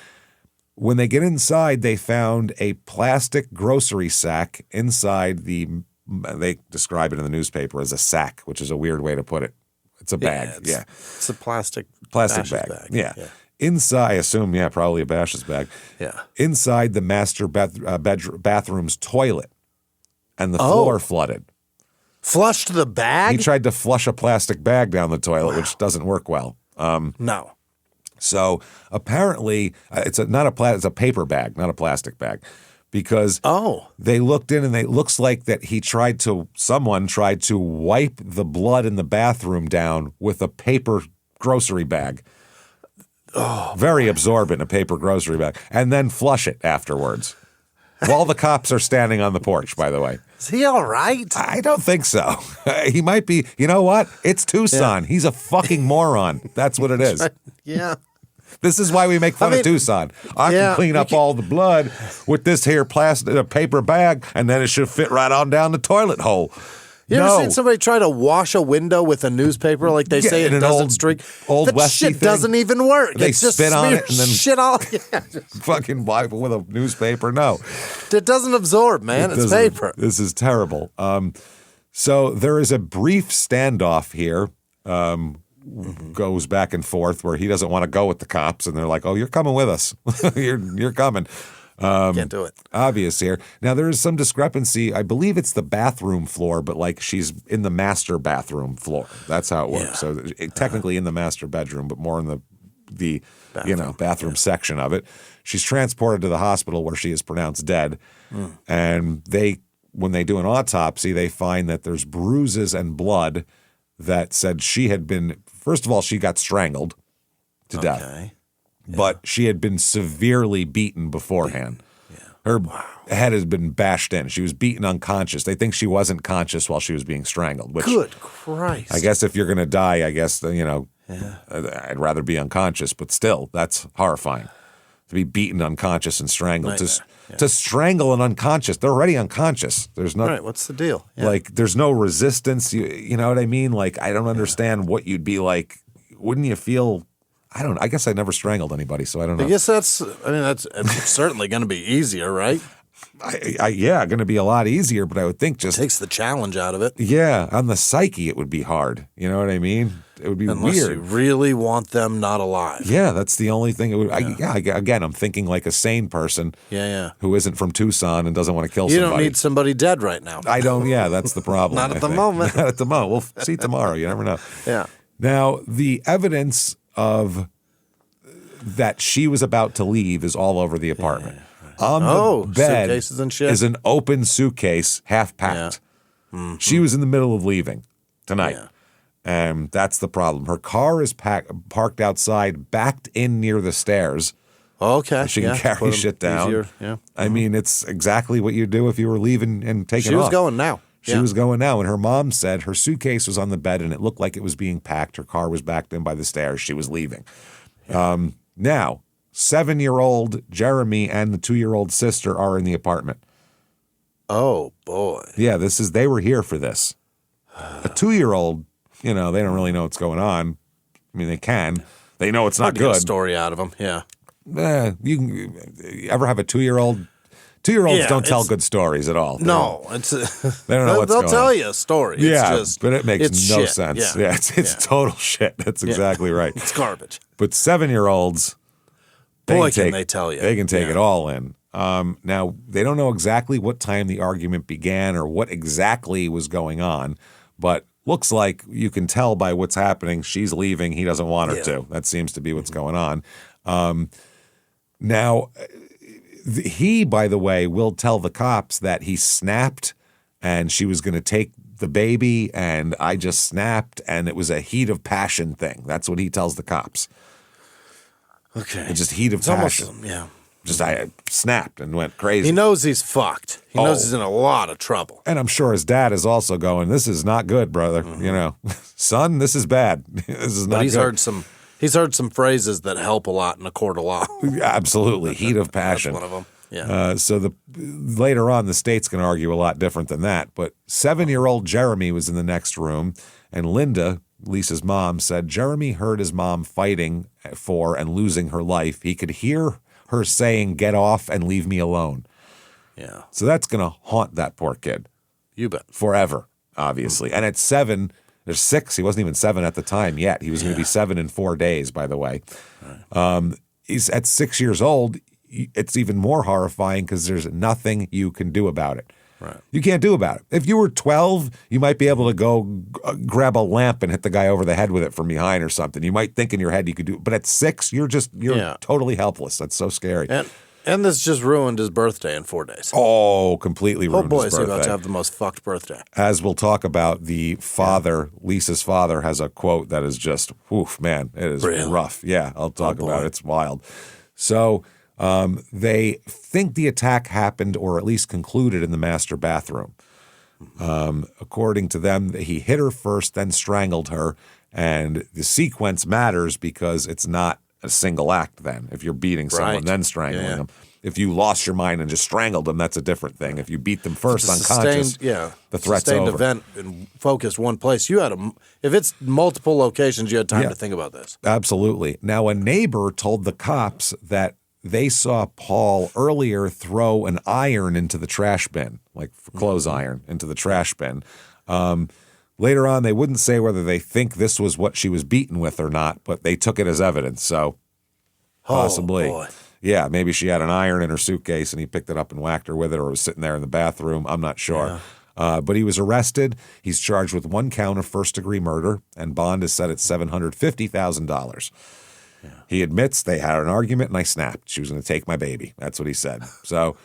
When they get inside, they found a plastic grocery sack inside they describe it in the newspaper as a sack, which is a weird way to put it. It's a bag. It's a plastic bag. Yeah. Inside, I assume, probably a Bash's bag. Yeah. Inside the master bathroom's toilet, and the floor flooded. Flushed the bag? He tried to flush a plastic bag down the toilet, which doesn't work well. No. So apparently, it's a paper bag, not a plastic bag, because they looked in and it looks like that someone tried to wipe the blood in the bathroom down with a paper grocery bag. Oh, very absorbent, a paper grocery bag, and then flush it afterwards. while the cops are standing on the porch, by the way. Is he all right? I don't think so. He might be. You know what? It's Tucson. He's a fucking moron. That's what it is. Yeah. This is why we make fun of Tucson. I can clean up all the blood with this here plastic paper bag, and then it should fit right on down the toilet hole. You ever seen somebody try to wash a window with a newspaper like they say it doesn't streak? Old that Westy shit thing. Doesn't even work. They it just spit on it and then shit all. fucking wipe it with a newspaper. No, it doesn't absorb, man. It's paper. This is terrible. So there is a brief standoff here. Goes back and forth where he doesn't want to go with the cops, and they're like, "Oh, you're coming with us. you're coming." Can't do it. Obvious here. Now there is some discrepancy. I believe it's the bathroom floor, but like she's in the master bathroom floor. That's how it works. Yeah. So technically in the master bedroom, but more in the bathroom section of it. She's transported to the hospital where she is pronounced dead, and when they do an autopsy, they find that there's bruises and blood that said she had been. First of all, she got strangled to death. Yeah. But she had been severely beaten beforehand. Yeah. Her head has been bashed in. She was beaten unconscious. They think she wasn't conscious while she was being strangled. Which, good Christ. I guess if you're going to die, I guess, I'd rather be unconscious. But still, that's horrifying. To be beaten unconscious and strangled. To strangle an unconscious, they're already unconscious. There's no. Right, what's the deal? Yeah. Like, there's no resistance. You know what I mean? Like, I don't understand what you'd be like. Wouldn't you feel... I guess I never strangled anybody, so I don't know. I guess it's certainly going to be easier, right? Going to be a lot easier, but I would think just... It takes the challenge out of it. Yeah, on the psyche it would be hard. You know what I mean? It would be Unless weird. You really want them not alive. Yeah, that's the only thing. It would. Again, I'm thinking like a sane person. Who isn't from Tucson and doesn't want to kill somebody. You don't need somebody dead right now. I don't. Yeah, that's the problem. Not at the moment. Not at the moment. We'll see tomorrow. You never know. Yeah. Now the evidence of that she was about to leave is all over the apartment. On the bed suitcases and shit? is an open suitcase, half packed. Yeah. She was in the middle of leaving tonight. Yeah. And that's the problem. Her car is parked outside, backed in near the stairs. Okay. She can carry shit down. Easier. Yeah. I mean, it's exactly what you do if you were leaving and taking off. She was going now. She was going now. And her mom said her suitcase was on the bed and it looked like it was being packed. Her car was backed in by the stairs. She was leaving. Yeah. Now, 7-year-old Jeremy and the 2-year-old sister are in the apartment. Oh, boy. Yeah, they were here for this. A 2-year-old, they don't really know what's going on. I mean, they can. They know it's not good. Get a story out of them, yeah. You ever have a 2-year-old? 2-year-olds don't tell good stories at all. They don't know what's going on. They'll tell you a story. Yeah, but it makes no sense. Yeah, it's total shit. That's exactly right. It's garbage. But 7-year-olds, can they tell you. They can take it all in. Now, they don't know exactly what time the argument began or what exactly was going on, but looks like you can tell by what's happening. She's leaving. He doesn't want her to. That seems to be what's going on. Now, he, by the way, will tell the cops that he snapped and she was going to take the baby and I just snapped and it was a heat of passion thing. That's what he tells the cops. Okay. It's just heat of passion. Just I snapped and went crazy. He knows he's fucked. He knows he's in a lot of trouble. And I'm sure his dad is also going, this is not good, brother. Son, this is bad. This is not good. He's heard some phrases that help a lot in a court of law. Absolutely. Heat of passion. That's one of them. Yeah. So later on, the state's going to argue a lot different than that. But 7-year-old Jeremy was in the next room, and Linda, Lisa's mom, said Jeremy heard his mom fighting for and losing her life. He could hear her saying, "Get off and leave me alone." Yeah. So that's going to haunt that poor kid. You bet. Forever, obviously. And at 7, there's 6. He wasn't even 7 at the time yet. He was going to be 7 in 4 days, by the way. Right. He's at 6 years old. It's even more horrifying because there's nothing you can do about it. Right. You can't do about it. If you were 12, you might be able to go grab a lamp and hit the guy over the head with it from behind or something. You might think in your head you could do it. But at 6, you're totally helpless. That's so scary. And this just ruined his birthday in 4 days. Oh, completely ruined his birthday. He's about to have the most fucked birthday. As we'll talk about, the father, Lisa's father, has a quote that is just, oof, man, it is rough. Yeah, I'll talk about it. It's wild. So They think the attack happened or at least concluded in the master bathroom. According to them, he hit her first, then strangled her. And the sequence matters because it's not a single act then. If you're beating someone, then strangling them. If you lost your mind and just strangled them, that's a different thing. If you beat them first unconscious, the threat's sustained over. Event and focused one place. If it's multiple locations, you had time to think about this. Absolutely. Now, a neighbor told the cops that they saw Paul earlier throw an iron into the trash bin, like clothes iron into the trash bin. Later on, they wouldn't say whether they think this was what she was beaten with or not, but they took it as evidence. So possibly. Oh, boy. Yeah, maybe she had an iron in her suitcase and he picked it up and whacked her with it, or was sitting there in the bathroom. I'm not sure. But he was arrested. He's charged with 1 count of first-degree murder, and bond is set at $750,000. He admits they had an argument and I snapped. She was going to take my baby. That's what he said. So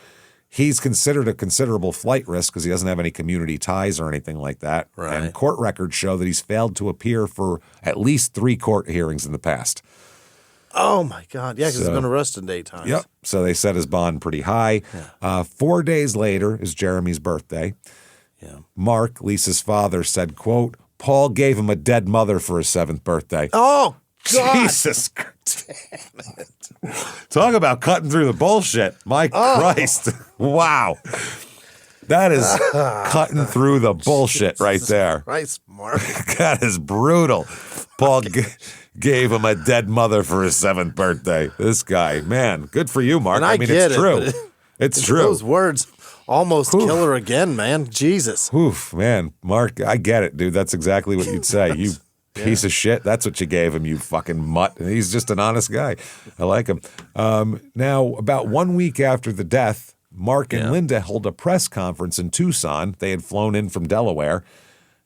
he's considered a considerable flight risk because he doesn't have any community ties or anything like that. Right. And court records show that he's failed to appear for at least 3 court hearings in the past. Oh, my God. Yeah, because he's been arrested 8 times. Yep. So they set his bond pretty high. 4 days later is Jeremy's birthday. Mark, Lisa's father, said, quote, Paul gave him a dead mother for his 7th birthday. Oh, God. Jesus. Damn it. Talk about cutting through the bullshit. My Christ. Wow. That is cutting through the bullshit right there. Christ, Mark. That is brutal. Paul gave him a dead mother for his 7th birthday. This guy, man, good for you, Mark. And I mean, get it's true. It's true. Those words almost kill her again, man. Jesus. Oof, man. Mark, I get it, dude. That's exactly what you'd say. You piece of shit. That's what you gave him, you fucking mutt. And he's just an honest guy. I like him. Now, about 1 week after the death, Mark and Linda held a press conference in Tucson. They had flown in from Delaware.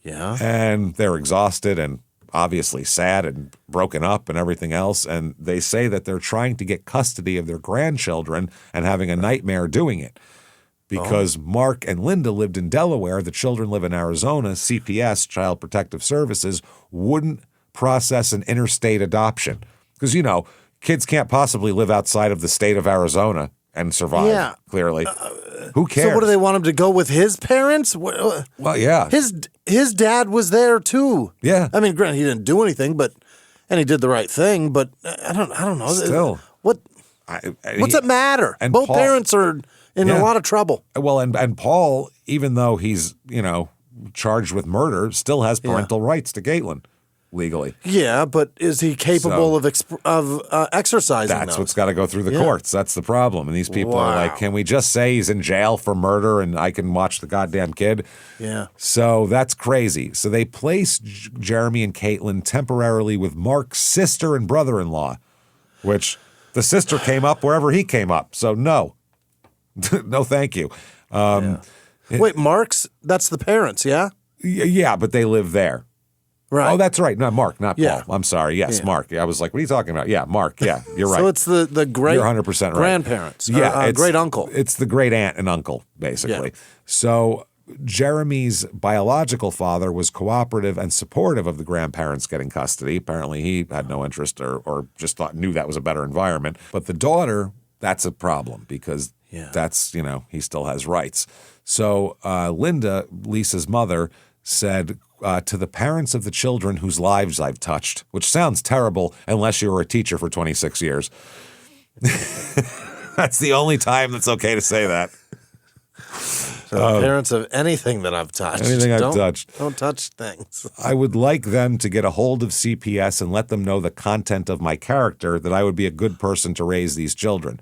Yeah. And they're exhausted and obviously sad and broken up and everything else. And they say that they're trying to get custody of their grandchildren and having a nightmare doing it. Because Mark and Linda lived in Delaware, the children live in Arizona, CPS, Child Protective Services, wouldn't process an interstate adoption. Because, kids can't possibly live outside of the state of Arizona and survive, clearly. Who cares? So what do they want him to go with his parents? Well, yeah. His dad was there too. Yeah. I mean, granted, he didn't do anything, and he did the right thing, but I don't know. Still. What's it matter? And Both Paul, parents are in a lot of trouble. Well, and Paul, even though he's, charged with murder, still has parental rights to Caitlin legally. Yeah, but is he capable of exercising That's those? what's got to go through the courts. That's the problem. And these people are like, can we just say he's in jail for murder and I can watch the goddamn kid? Yeah. So that's crazy. So they placed Jeremy and Caitlin temporarily with Mark's sister and brother-in-law, which the sister came up wherever he came up. So no. No, thank you. Wait, Mark's? That's the parents, yeah? Yeah, but they live there. Right. Oh, that's right. Not Mark, not Yeah. Paul. I'm sorry. Yes, Mark. I was like, what are you talking about? Yeah, Mark. Yeah, you're right. So it's the great You're 100% right. grandparents. Yeah, great uncle. It's the great aunt and uncle, basically. Yeah. So Jeremy's biological father was cooperative and supportive of the grandparents getting custody. Apparently he had no interest or just knew that was a better environment. But the daughter, that's a problem because that's, he still has rights. So Linda, Lisa's mother, said to the parents of the children whose lives I've touched, which sounds terrible unless you were a teacher for 26 years. That's the only time that's okay to say that. So parents of anything that I've touched. Anything I've touched. Don't touch things. I would like them to get a hold of CPS and let them know the content of my character, that I would be a good person to raise these children.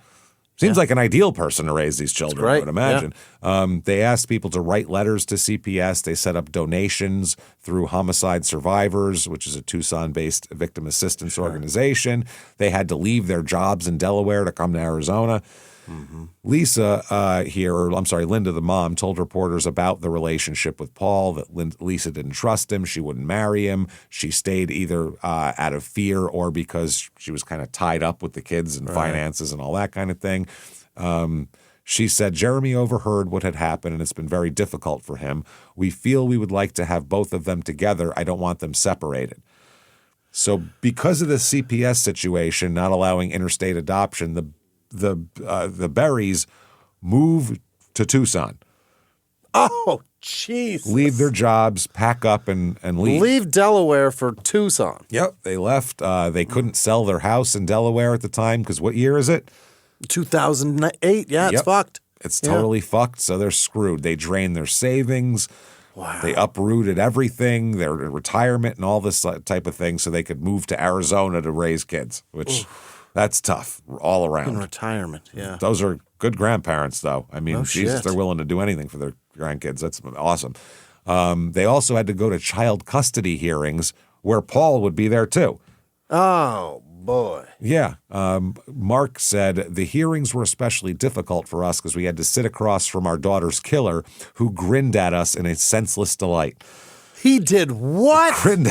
Seems like an ideal person to raise these children, I would imagine. Yeah. They asked people to write letters to CPS. They set up donations through Homicide Survivors, which is a Tucson-based victim assistance organization. They had to leave their jobs in Delaware to come to Arizona. Mm-hmm. Linda, the mom, told reporters about the relationship with Paul, that Lisa didn't trust him. She wouldn't marry him. She stayed either out of fear or because she was kind of tied up with the kids and finances and all that kind of thing. She said, Jeremy overheard what had happened and it's been very difficult for him. We feel we would like to have both of them together. I don't want them separated. So because of the CPS situation, not allowing interstate adoption, the the Berries move to Tucson. Oh, jeez. Leave their jobs, pack up, and leave. Leave Delaware for Tucson. Yep, they left. They couldn't sell their house in Delaware at the time because what year is it? 2008. Yeah, it's Yep. fucked. It's totally fucked, so they're screwed. They drained their savings. Wow. They uprooted everything, their retirement and all this type of thing so they could move to Arizona to raise kids, which that's tough all around. In retirement, yeah. Those are good grandparents, though. I mean, Oh, Jesus, shit. they're willing to do anything for their grandkids. That's awesome. They also had to go to child custody hearings where Paul would be there, too. Oh, boy. Yeah. Mark said, the hearings were especially difficult for us because we had to sit across from our daughter's killer who grinned at us in a senseless delight. He did what? Grinned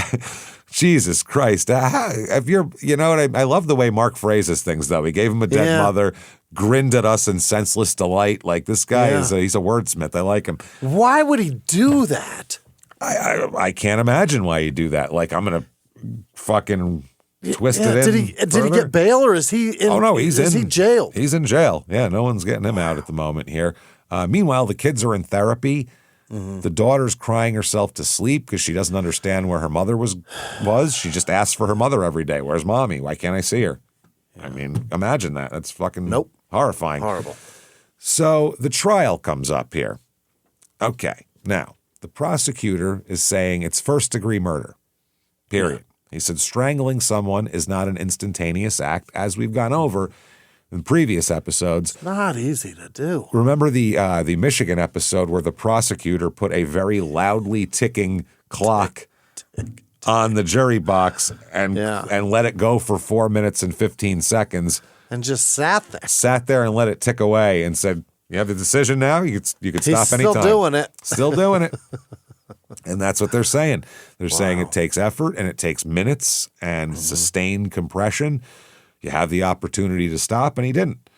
Jesus Christ. If you're, you know what? I love the way Mark phrases things, though. He gave him a dead mother, grinned at us in senseless delight. Like, this guy he's a wordsmith. I like him. Why would he do that? I can't imagine why you do that. Like, I'm going to fucking twist it in. Did he get bail or is he in? Oh, no, he's is in. he jailed? He's in jail. Yeah, no one's getting him out at the moment here. Meanwhile, the kids are in therapy. The daughter's crying herself to sleep because she doesn't understand where her mother was. She just asks for her mother every day. Where's mommy? Why can't I see her? I mean, imagine that. That's fucking horrifying. Horrible. So the trial comes up here. Okay. Now, the prosecutor is saying it's first-degree murder, period. He said strangling someone is not an instantaneous act, as we've gone over in previous episodes. Not easy to do. Remember the Michigan episode where the prosecutor put a very loudly ticking clock on the jury box and let it go for 4 minutes and 15 seconds. And just sat there. Sat there and let it tick away and said, you have the decision now? You could stop anytime. Still doing it. Still doing it. And that's what they're saying. They're saying it takes effort and it takes minutes and sustained compression. You have the opportunity to stop, and he didn't.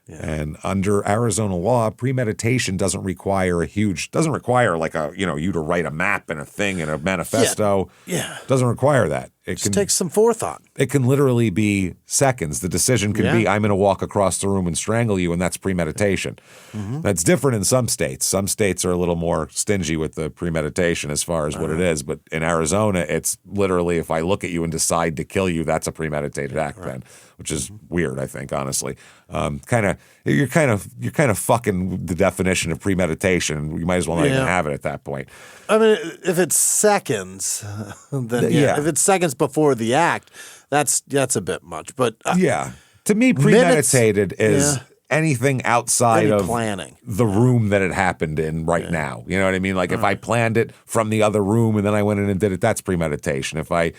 Yeah. And under Arizona law, premeditation doesn't require like you to write a map and a thing and a manifesto. Yeah. Doesn't require that. It just takes some forethought. It can literally be seconds. The decision can be, I'm going to walk across the room and strangle you, and that's premeditation. That's different in some states. Some states are a little more stingy with the premeditation as far as what it is. But in Arizona, it's literally, if I look at you and decide to kill you, that's a premeditated act then, which is weird, I think, honestly. You're kind of fucking the definition of premeditation. You might as well not even have it at that point. I mean, if it's seconds, then if it's seconds before the act, that's a bit much. But to me, premeditated is anything outside of planning the room that it happened in now. You know what I mean? Like if I planned it from the other room and then I went in and did it, that's premeditation. If I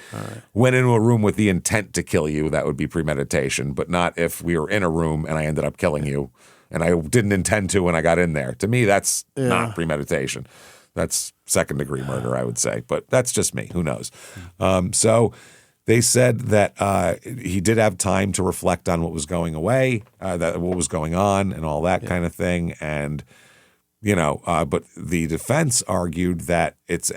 went into a room with the intent to kill you, that would be premeditation. But not if we were in a room and I ended up killing you and I didn't intend to when I got in there. To me, that's not premeditation. That's second-degree murder, I would say. But that's just me. Who knows? So they said that he did have time to reflect on what was going away, what was going on and all that kind of thing. And, but the defense argued that it's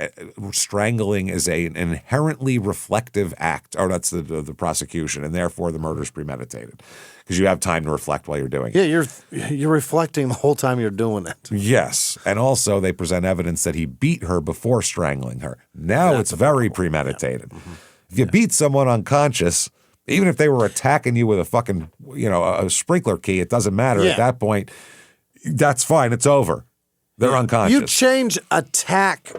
strangling is an inherently reflective act. Or that's the prosecution. And therefore, the murder is premeditated. Because you have time to reflect while you're doing it. Yeah, you're reflecting the whole time you're doing it. Yes. And also they present evidence that he beat her before strangling her. Now it's very premeditated. Yeah. If you beat someone unconscious, even if they were attacking you with a fucking, a sprinkler key, it doesn't matter at that point. That's fine. It's over. They're unconscious. You change attack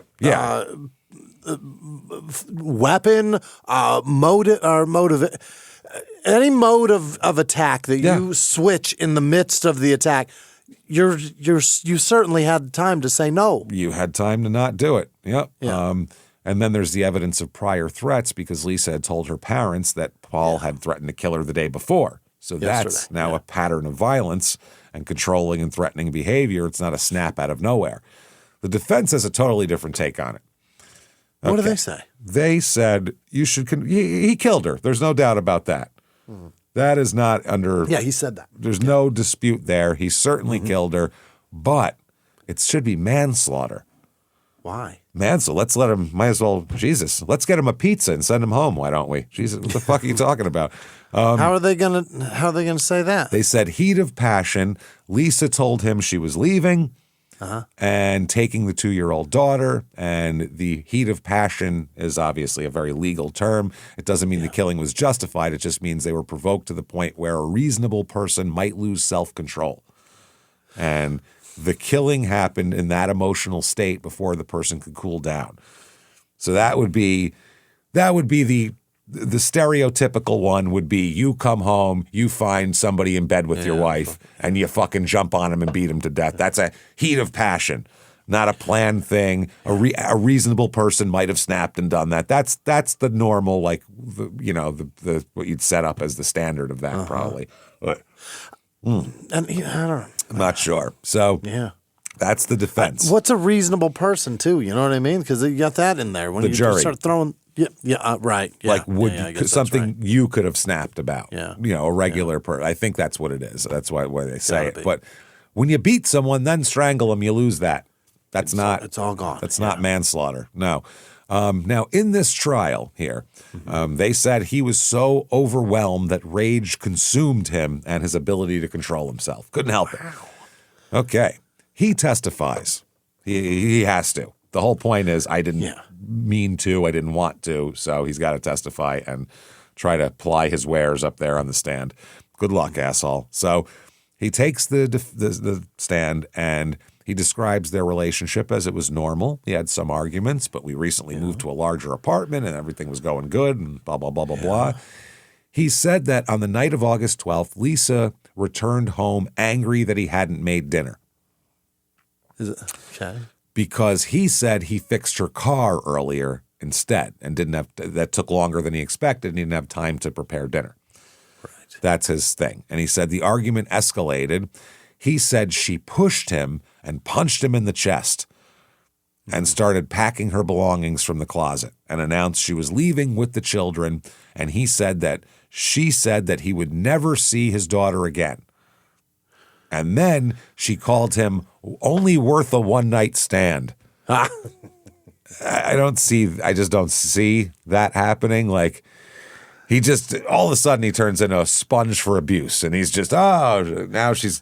weapon, motive. Any mode of attack that you switch in the midst of the attack, you certainly had time to say no. You had time to not do it. Yep. Yeah. And then there's the evidence of prior threats because Lisa had told her parents that Paul had threatened to kill her the day before. So that's now a pattern of violence and controlling and threatening behavior. It's not a snap out of nowhere. The defense has a totally different take on it. Okay. What do they say? They said he killed her. There's no doubt about that. That is not under... Yeah, he said that. There's no dispute there. He certainly killed her, but it should be manslaughter. Why? Man, so let's let him, might as well, Jesus, let's get him a pizza and send him home, why don't we? Jesus, what the fuck are you talking about? How are they gonna say that? They said heat of passion. Lisa told him she was leaving and taking the 2-year-old daughter. And the heat of passion is obviously a very legal term. It doesn't mean the killing was justified. It just means they were provoked to the point where a reasonable person might lose self-control. And the killing happened in that emotional state before the person could cool down. So that would be the stereotypical one would be you come home, you find somebody in bed with your wife, and you fucking jump on him and beat him to death. That's a heat of passion, not a planned thing. A reasonable person might have snapped and done that. That's the normal, like, the what you'd set up as the standard of that probably. But, And I don't know. I'm not sure. So that's the defense. What's a reasonable person too? You know what I mean? Because you got that in there when The you jury. start throwing. Right. Yeah, Like I guess something that's right. you could have snapped about. Yeah. A regular person. I think that's what it is. That's why they say Gotta it. be. But when you beat someone, then strangle them, you lose that. That's not. It's all gone. That's not manslaughter. No. Now, in this trial here, they said he was so overwhelmed that rage consumed him and his ability to control himself. Couldn't help it. Okay. He testifies. He has to. The whole point is I didn't mean to, I didn't want to, so he's got to testify and try to ply his wares up there on the stand. Good luck, asshole. So he takes the stand and he describes their relationship as it was normal. He had some arguments, but we recently moved to a larger apartment and everything was going good and blah, blah, blah, blah, blah. He said that on the night of August 12th, Lisa returned home angry that he hadn't made dinner. Is it? Okay. Because he said he fixed her car earlier instead and that took longer than he expected and he didn't have time to prepare dinner. Right. That's his thing. And he said the argument escalated. He said she pushed him and punched him in the chest and started packing her belongings from the closet and announced she was leaving with the children. And he said that she said that he would never see his daughter again. And then she called him only worth a one-night stand. I just don't see that happening. Like, he just, all of a sudden he turns into a sponge for abuse. And he's just, now she's,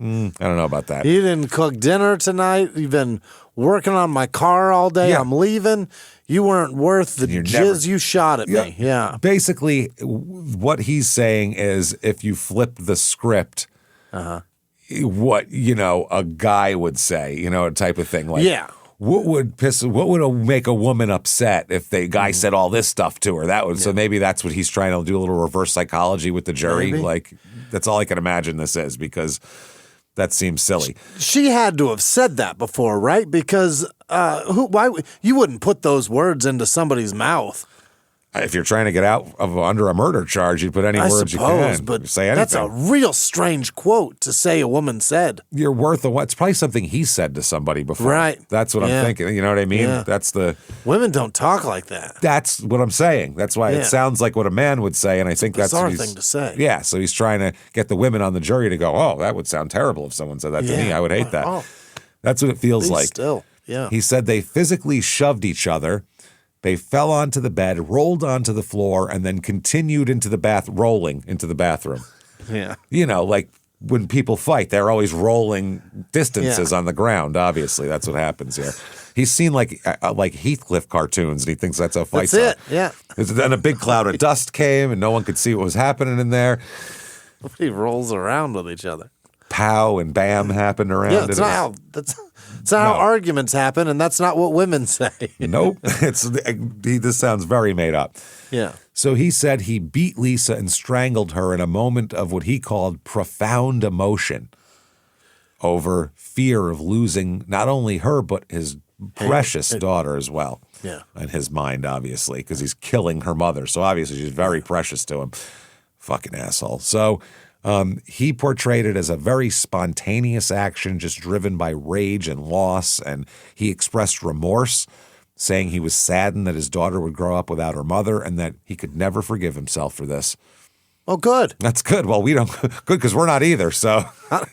I don't know about that. You didn't cook dinner tonight. You've been working on my car all day. Yeah. I'm leaving. You weren't worth the jizz you shot at me. Yeah. Basically, what he's saying is if you flip the script, what, a guy would say, type of thing. Like, what would make a woman upset if the guy said all this stuff to her? So maybe that's what he's trying to do, a little reverse psychology with the jury. Maybe. Like, that's all I can imagine this is, because that seems silly. She had to have said that before, right? Because why you wouldn't put those words into somebody's mouth. If you're trying to get out of under a murder charge, you'd put any words you can. But say anything. That's a real strange quote to say a woman said. You're worth it's probably something he said to somebody before. Right. That's what I'm thinking. You know what I mean? Yeah. Women don't talk like that. That's what I'm saying. That's why it sounds like what a man would say, and I think that's bizarre what thing to say. Yeah, so he's trying to get the women on the jury to go, oh, that would sound terrible if someone said that to me. I would hate that. Oh. That's what it feels like. Still, yeah. He said they physically shoved each other. They fell onto the bed, rolled onto the floor, and then continued rolling into the bathroom. Yeah. Like when people fight, they're always rolling distances on the ground. Obviously, that's what happens here. He's seen like Heathcliff cartoons, and he thinks that's how fights are. That's it. Yeah. Then a big cloud of dust came, and no one could see what was happening in there. Nobody rolls around with each other. Pow and bam happened around. Yeah, that's not how arguments happen, and that's not what women say. Nope. This sounds very made up. Yeah. So he said he beat Lisa and strangled her in a moment of what he called profound emotion over fear of losing not only her, but his precious daughter as well. Yeah. In his mind, obviously, because he's killing her mother. So obviously she's very precious to him. Fucking asshole. So he portrayed it as a very spontaneous action, just driven by rage and loss. And he expressed remorse, saying he was saddened that his daughter would grow up without her mother and that he could never forgive himself for this. Oh, good. That's good. Well, we don't good because we're not either. So I'm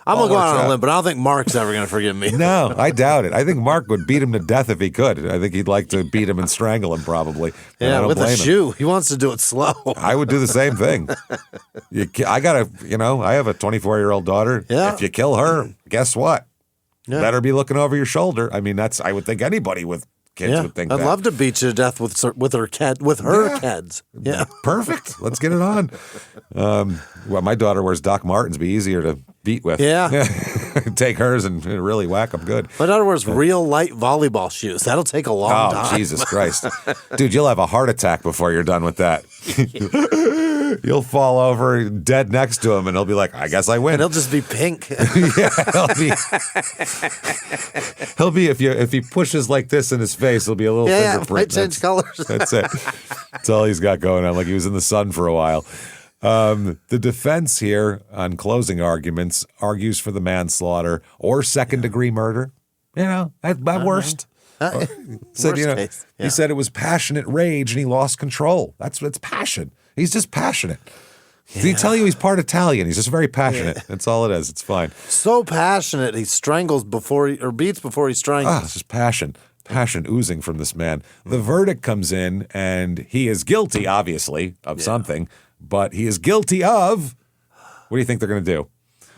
gonna go out on a limb, but I don't think Mark's ever gonna forgive me. no, I doubt it. I think Mark would beat him to death if he could. I think he'd like to beat him and strangle him probably. And I Yeah, don't with a blame him. shoe. He wants to do it slow. I would do the same thing. I have a 24-year-old daughter. Yeah. If you kill her, guess what? Yeah. Better be looking over your shoulder. I mean, I would think anybody with kids Yeah, would think I'd that. love to beat you to death with her kids. Yeah, Perfect. Let's get it on. Well, my daughter wears Doc Martens. Be easier to beat with. Yeah. Take hers and really whack them good. my daughter wears real light volleyball shoes. That'll take a long Oh, time. Jesus Christ. Dude, you'll have a heart attack before you're done with that. You'll fall over dead next to him, and he'll be like, I guess I win. And it'll just be pink. Yeah, he'll be if he pushes like this in his face, he'll be a little Yeah, fingerprint. might change colors. That's it. That's all he's got going on. Like he was in the sun for a while. The defense here on closing arguments argues for the manslaughter or second-degree murder. You know, at worst. Said, Worst case. Yeah. He said it was passionate rage and he lost control. It's passion. He's just passionate. Did he tell you he's part Italian? He's just very passionate. That's all it is. It's fine. So passionate, he strangles beats before he strangles. It's just passion oozing from this man. The verdict comes in, and he is guilty, obviously, of something, but he is guilty of. What do you think they're going to do?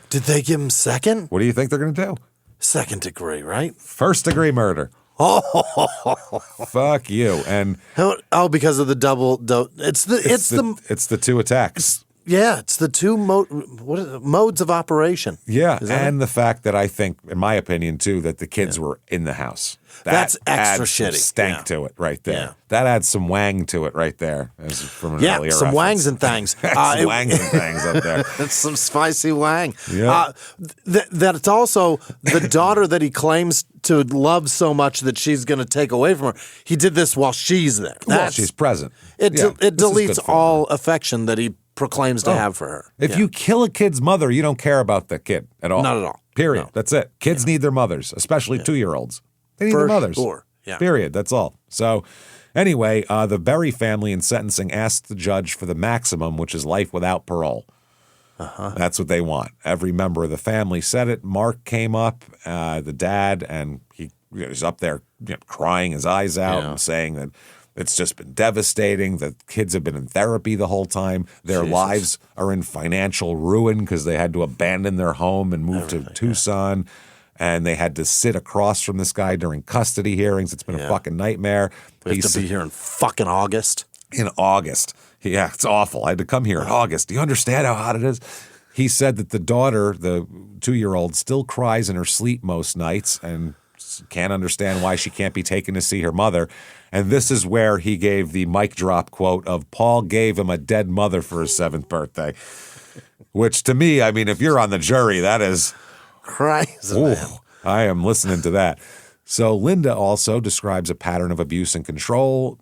Did they give him second? What do you think they're going to do? Second degree, right? First-degree murder. Oh, Fuck you. And because of the double. It's the two attacks. it's the two modes of operation. Yeah, Is that and the fact that I think, in my opinion, too, that the kids were in the house. That's extra adds some shitty. stank to it right there. Yeah. that adds some wang to it right there. As from an earlier some reference. wangs and things. Some wangs and things up there. That's some spicy wang. Yeah. That's also the daughter that he claims to love so much that she's going to take away from her. He did this while she's there. Well, she's present. It Yeah, this is deletes good for all affection that he proclaims to have for her. If you kill a kid's mother, you don't care about the kid at all. Not at all. Period. No. That's it. Kids need their mothers, especially 2-year-olds. They need For their mothers. sure. Yeah. Period. That's all. So, anyway, the Berry family in sentencing asked the judge for the maximum, which is life without parole. That's what they want. Every member of the family said it. Mark came up, the dad, and he's up there crying his eyes out and saying that it's just been devastating. The kids have been in therapy the whole time. Their lives are in financial ruin because they had to abandon their home and move to Tucson. And they had to sit across from this guy during custody hearings. It's been a fucking nightmare. We have to be here in fucking August. In August. Yeah, it's awful. I had to come here in August. Do you understand how hot it is? He said that the daughter, the 2-year-old, still cries in her sleep most nights and can't understand why she can't be taken to see her mother. And this is where he gave the mic drop quote of Paul gave him a dead mother for his 7th birthday. Which to me, I mean, if you're on the jury, that is... Crazy, man. I am listening to that. So Linda also describes a pattern of abuse and control.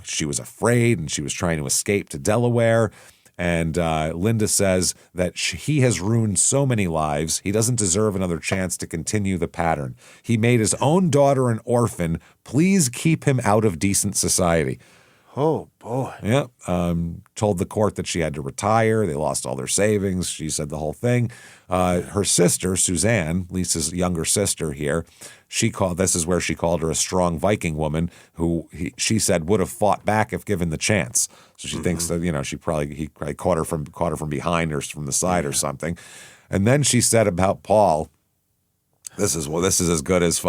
She was afraid and she was trying to escape to Delaware. And Linda says that he has ruined so many lives, he doesn't deserve another chance to continue the pattern. He made his own daughter an orphan. Please keep him out of decent society. Oh, boy. Yeah. Told the court that she had to retire. They lost all their savings. She said the whole thing. Her sister, Suzanne, Lisa's younger sister here, this is where she called her a strong Viking woman who she said would have fought back if given the chance. So she thinks that, he probably caught her from behind or from the side or something. And then she said about Paul, this is as good as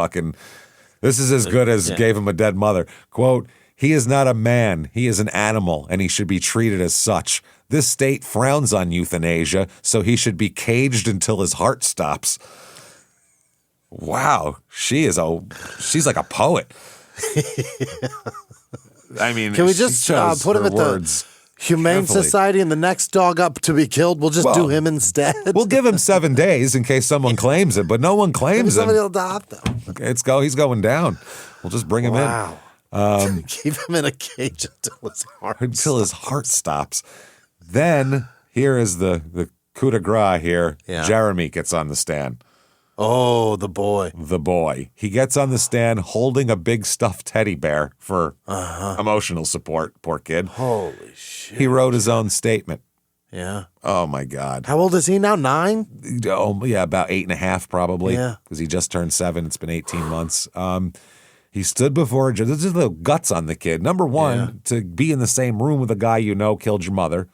gave him a dead mother. Quote, "He is not a man, he is an animal, and he should be treated as such. This state frowns on euthanasia, so he should be caged until his heart stops." Wow, she's like a poet. I mean, can we just put him at the Humane Society and the next dog up to be killed? We'll just do him instead. We'll give him 7 days in case someone claims it, but no one claims him. Somebody will adopt him. He's going down. We'll just bring him in. Keep him in a cage until his heart stops. Then here is the coup de grace here. Yeah. Jeremy gets on the stand. Oh, the boy. The boy. He gets on the stand holding a big stuffed teddy bear for emotional support. Poor kid. Holy shit. He wrote his own statement. Yeah. Oh, my God. How old is he now? 9? Oh, yeah, about 8.5 probably. Yeah. Because he just turned 7. It's been 18 months. He stood before a judge. There's just the guts on the kid. Number one, to be in the same room with a guy you know killed your mother.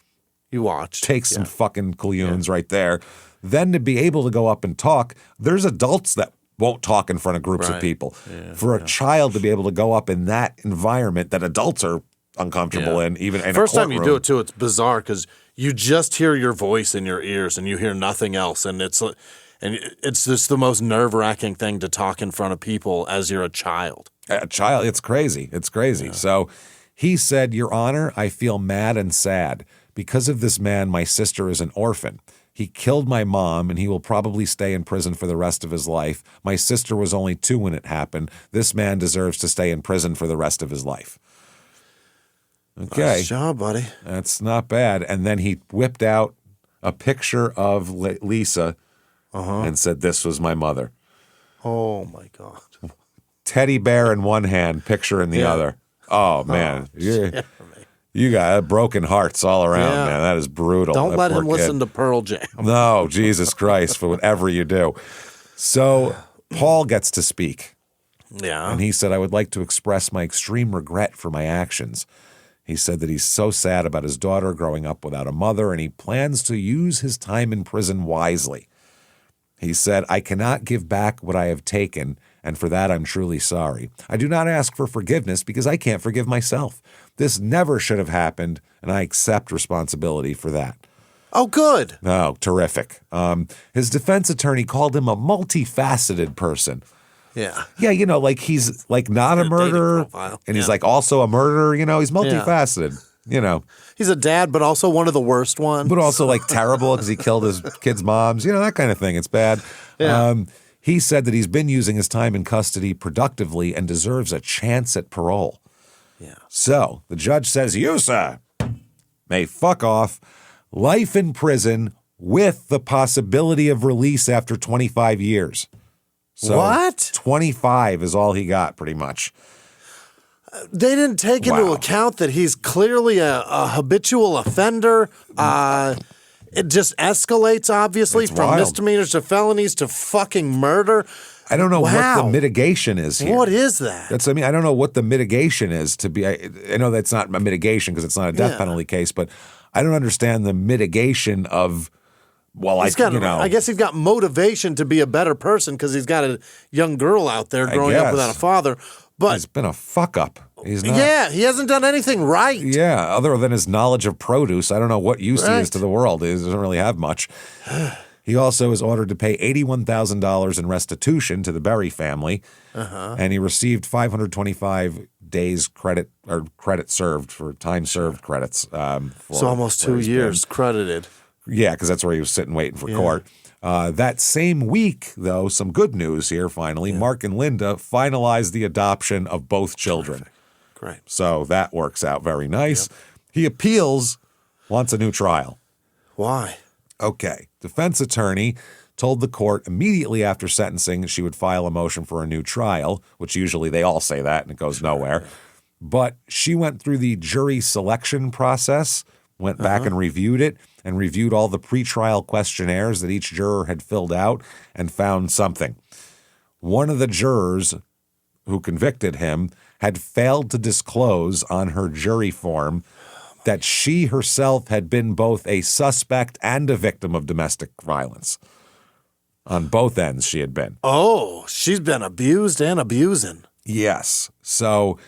You watched. Takes some fucking collusions right there. Then to be able to go up and talk, there's adults that won't talk in front of groups of people. Yeah, for a child to be able to go up in that environment that adults are uncomfortable in, even in First a courtroom. time you do it, too, it's bizarre because you just hear your voice in your ears and you hear nothing else. And it's just the most nerve-wracking thing to talk in front of people as you're a child. A child, it's crazy. It's crazy. Yeah. So he said, Your Honor, I feel mad and sad. Because of this man, my sister is an orphan. He killed my mom, and he will probably stay in prison for the rest of his life. My sister was only 2 when it happened. This man deserves to stay in prison for the rest of his life. Okay. Nice job, buddy. That's not bad. And then he whipped out a picture of Lisa and said, This was my mother. Oh, my God. Teddy bear in one hand, picture in the other. Oh, man. You got broken hearts all around, man. That is brutal. Don't let him listen to Pearl Jam. No, Jesus Christ, for whatever you do. So Paul gets to speak. Yeah. And he said, I would like to express my extreme regret for my actions. He said that he's so sad about his daughter growing up without a mother, and he plans to use his time in prison wisely. He said, I cannot give back what I have taken, and for that I'm truly sorry. I do not ask for forgiveness because I can't forgive myself. This never should have happened, and I accept responsibility for that. Oh, good. Oh, terrific. His defense attorney called him a multifaceted person. Yeah. Yeah, like he's like not a murderer, and he's like also a murderer. He's multifaceted. He's a dad, but also one of the worst ones. But also like terrible because he killed his kids' moms. That kind of thing. It's bad. Yeah. He said that he's been using his time in custody productively and deserves a chance at parole. Yeah. So the judge says, you, sir, may fuck off. Life in prison with the possibility of release after 25 years. So what? 25 is all he got, pretty much. They didn't take into account that he's clearly a habitual offender. It just escalates, obviously, from misdemeanors to felonies to fucking murder. I don't know what the mitigation is here. What is that? I don't know what the mitigation is to be. I know that's not a mitigation because it's not a death penalty case, but I don't understand the mitigation of. Well, I guess he's got motivation to be a better person because he's got a young girl out there growing up without a father. But he's been a fuck up. He's not. Yeah, he hasn't done anything right. Yeah, other than his knowledge of produce, I don't know what use he is to the world. He doesn't really have much. He also is ordered to pay $81,000 in restitution to the Berry family, and he received 525 days credit served for time served credits. So almost 2 years credited. Yeah, because that's where he was sitting waiting for court. That same week, though, some good news here finally. Mark and Linda finalized the adoption of both children. Perfect. Great. So that works out very nice. Yep. He appeals, wants a new trial. Why? Okay. Defense attorney told the court immediately after sentencing she would file a motion for a new trial, which usually they all say that and it goes nowhere. But she went through the jury selection process, went back and reviewed it, and reviewed all the pretrial questionnaires that each juror had filled out and found something. One of the jurors who convicted him had failed to disclose on her jury form that she herself had been both a suspect and a victim of domestic violence. On both ends she had been. Oh, she's been abused and abusing. Yes. So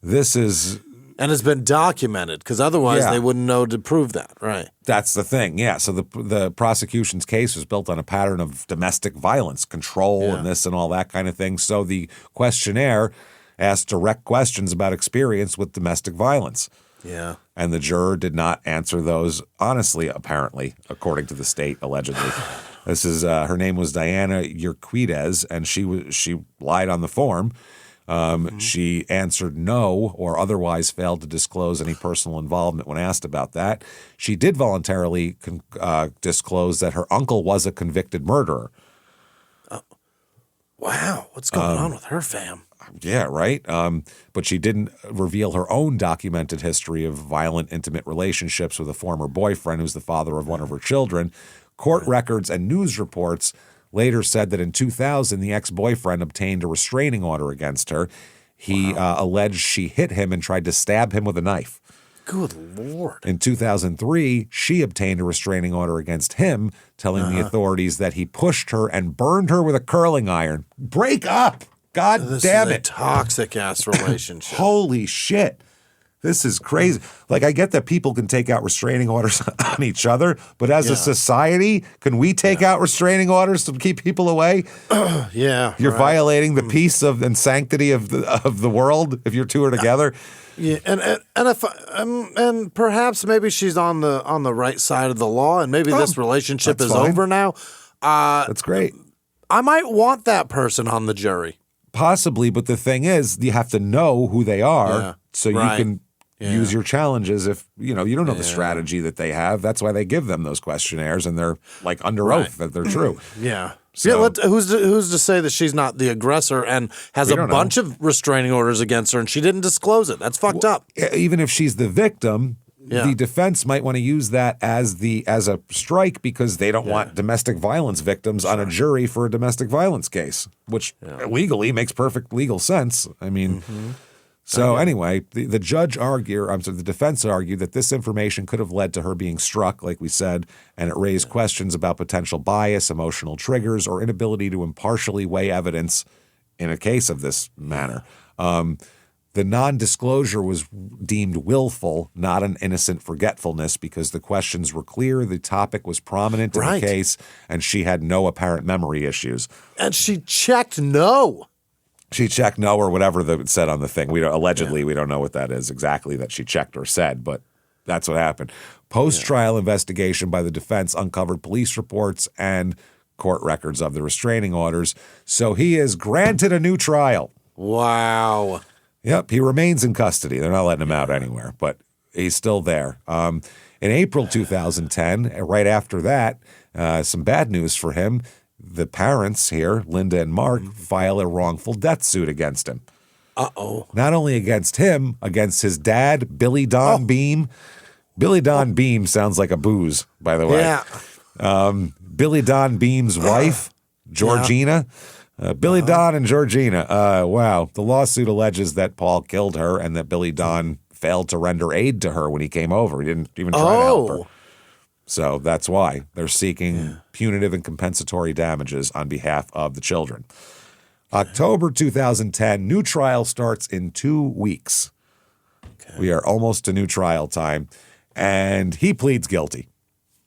this is... And it's been documented because otherwise they wouldn't know to prove that, right? That's the thing, yeah. So the prosecution's case was built on a pattern of domestic violence, control, and this and all that kind of thing. So the questionnaire asked direct questions about experience with domestic violence. Yeah. And the juror did not answer those honestly, apparently, according to the state, allegedly. This is her name was Diana Urquidez, and she lied on the form. She answered no or otherwise failed to disclose any personal involvement when asked about that. She did voluntarily disclose that her uncle was a convicted murderer. Wow, what's going on with her fam? Yeah, right. But she didn't reveal her own documented history of violent, intimate relationships with a former boyfriend who's the father of one of her children. Court records and news reports later said that in 2000, the ex-boyfriend obtained a restraining order against her. He alleged she hit him and tried to stab him with a knife. Good Lord. In 2003, she obtained a restraining order against him, telling the authorities that he pushed her and burned her with a curling iron. Break up! God damn it. Toxic ass relationship. Holy shit. This is crazy. Like, I get that people can take out restraining orders on each other, but as a society, can we take out restraining orders to keep people away? Yeah. You're violating the peace and sanctity of the world if you two are together. Yeah, and perhaps maybe she's on the right side of the law, and maybe this relationship is over now. That's great. I might want that person on the jury. Possibly, but the thing is, you have to know who they are so you can use your challenges. If you don't know the strategy that they have, that's why they give them those questionnaires, and they're like under oath that they're true. Yeah. So, who's to say that she's not the aggressor and has a bunch of restraining orders against her and she didn't disclose it? That's fucked up. Even if she's the victim, the defense might want to use that as a strike because they don't want domestic violence victims on a jury for a domestic violence case, which legally makes perfect legal sense. I mean, so anyway, the defense argued that this information could have led to her being struck, like we said, and it raised questions about potential bias, emotional triggers, or inability to impartially weigh evidence in a case of this manner. The non-disclosure was deemed willful, not an innocent forgetfulness, because the questions were clear, the topic was prominent in the case, and she had no apparent memory issues. And she checked no. She checked no or whatever it said on the thing. We don't know what that is exactly that she checked or said, but that's what happened. Post-trial investigation by the defense uncovered police reports and court records of the restraining orders, so he is granted a new trial. Wow. Yep, he remains in custody. They're not letting him out anywhere, but he's still there. In April 2010, right after that, some bad news for him. The parents here, Linda and Mark, file a wrongful death suit against him. Uh-oh. Not only against him, against his dad, Billy Don Beam. Billy Don Beam sounds like a booze, by the way. Yeah. Billy Don Beam's wife, Georgina. Billy Don and Georgina. Wow. The lawsuit alleges that Paul killed her and that Billy Don failed to render aid to her when he came over. He didn't even try to help her. So that's why they're seeking punitive and compensatory damages on behalf of the children. October 2010, new trial starts in 2 weeks. Okay. We are almost to new trial time, and he pleads guilty.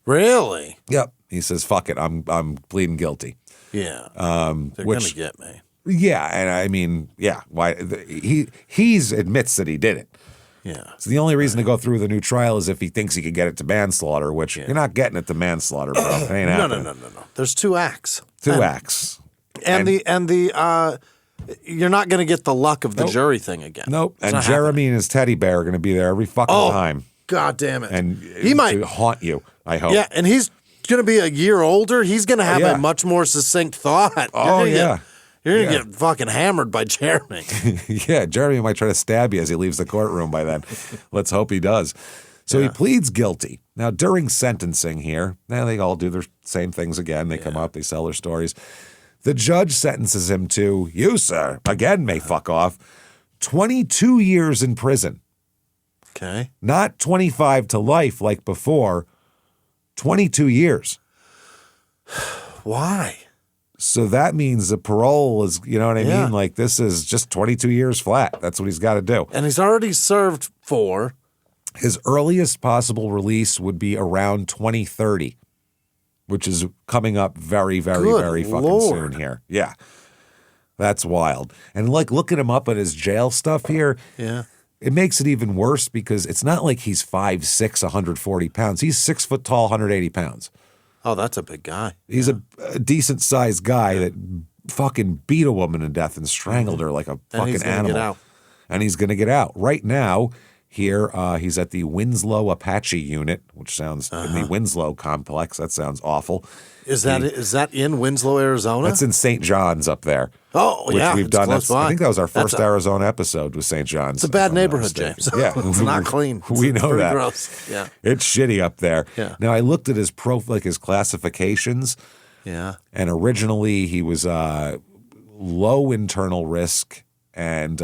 Really? Yep. He says, "Fuck it, I'm pleading guilty." Yeah. They're gonna get me. Yeah, and I mean, why he admits that he did it. Yeah. So the only reason to go through the new trial is if he thinks he could get it to manslaughter, which you're not getting it to manslaughter, bro. It ain't happening. No. There's 2 acts. Two acts. And you're not going to get the luck of the jury thing again. Nope. And Jeremy and his teddy bear are going to be there every fucking time. God damn it. And he might haunt you, I hope. Yeah, and he's going to be a year older. He's going to have a much more succinct thought. You're going to get fucking hammered by Jeremy. Yeah, Jeremy might try to stab you as he leaves the courtroom by then. Let's hope he does. So he pleads guilty. Now, during sentencing here, now they all do their same things again. They come up, they sell their stories. The judge sentences him to, you, sir, again may fuck off, 22 years in prison. Okay. Not 25 to life like before, 22 years. Why? So that means the parole is, you know what I mean? Like this is just 22 years flat. That's what he's got to do. And he's already served 4. His earliest possible release would be around 2030, which is coming up very, very, very fucking soon here. Yeah. That's wild. And like looking him up at his jail stuff here. Yeah. It makes it even worse because it's not like he's 5'6", 140 pounds. He's 6 foot tall, 180 pounds. Oh, that's a big guy. He's a decent sized guy that fucking beat a woman to death and strangled her like a fucking animal. Get out. And he's going to get out. Right now, here. He's at the Winslow Apache unit, which sounds in the Winslow complex. That sounds awful. Is that in Winslow, Arizona? That's in St. John's up there. Oh, which yeah. we've done. Close by. I think that was our first Arizona episode with St. John's. It's a bad neighborhood, James. Yeah. It's not clean. We know that. Gross. Yeah. It's shitty up there. Yeah. Now, I looked at his his classifications. Yeah. And originally he was low internal risk and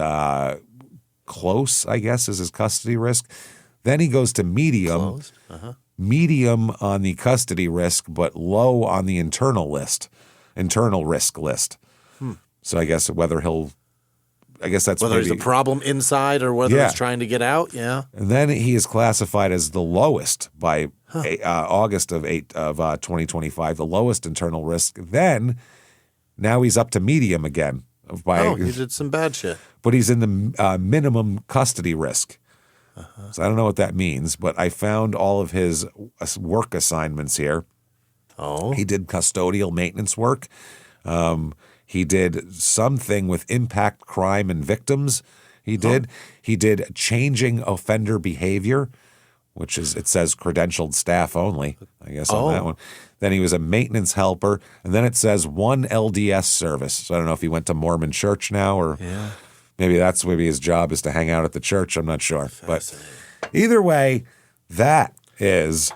close, I guess, is his custody risk. Then he goes to medium. Medium on the custody risk, but low on the internal risk list. So I guess that's whether he's a problem inside or whether he's trying to get out. Yeah. And then he is classified as the lowest by August of 2025, the lowest internal risk. Then now he's up to medium again. He did some bad shit. But he's in the minimum custody risk. So I don't know what that means, but I found all of his work assignments here. Oh. He did custodial maintenance work. He did something with impact crime and victims. He did changing offender behavior, which is, it says credentialed staff only, I guess, on that one. Then he was a maintenance helper. And then it says one LDS service. So I don't know if he went to Mormon church now or maybe his job is to hang out at the church. I'm not sure. But either way, that is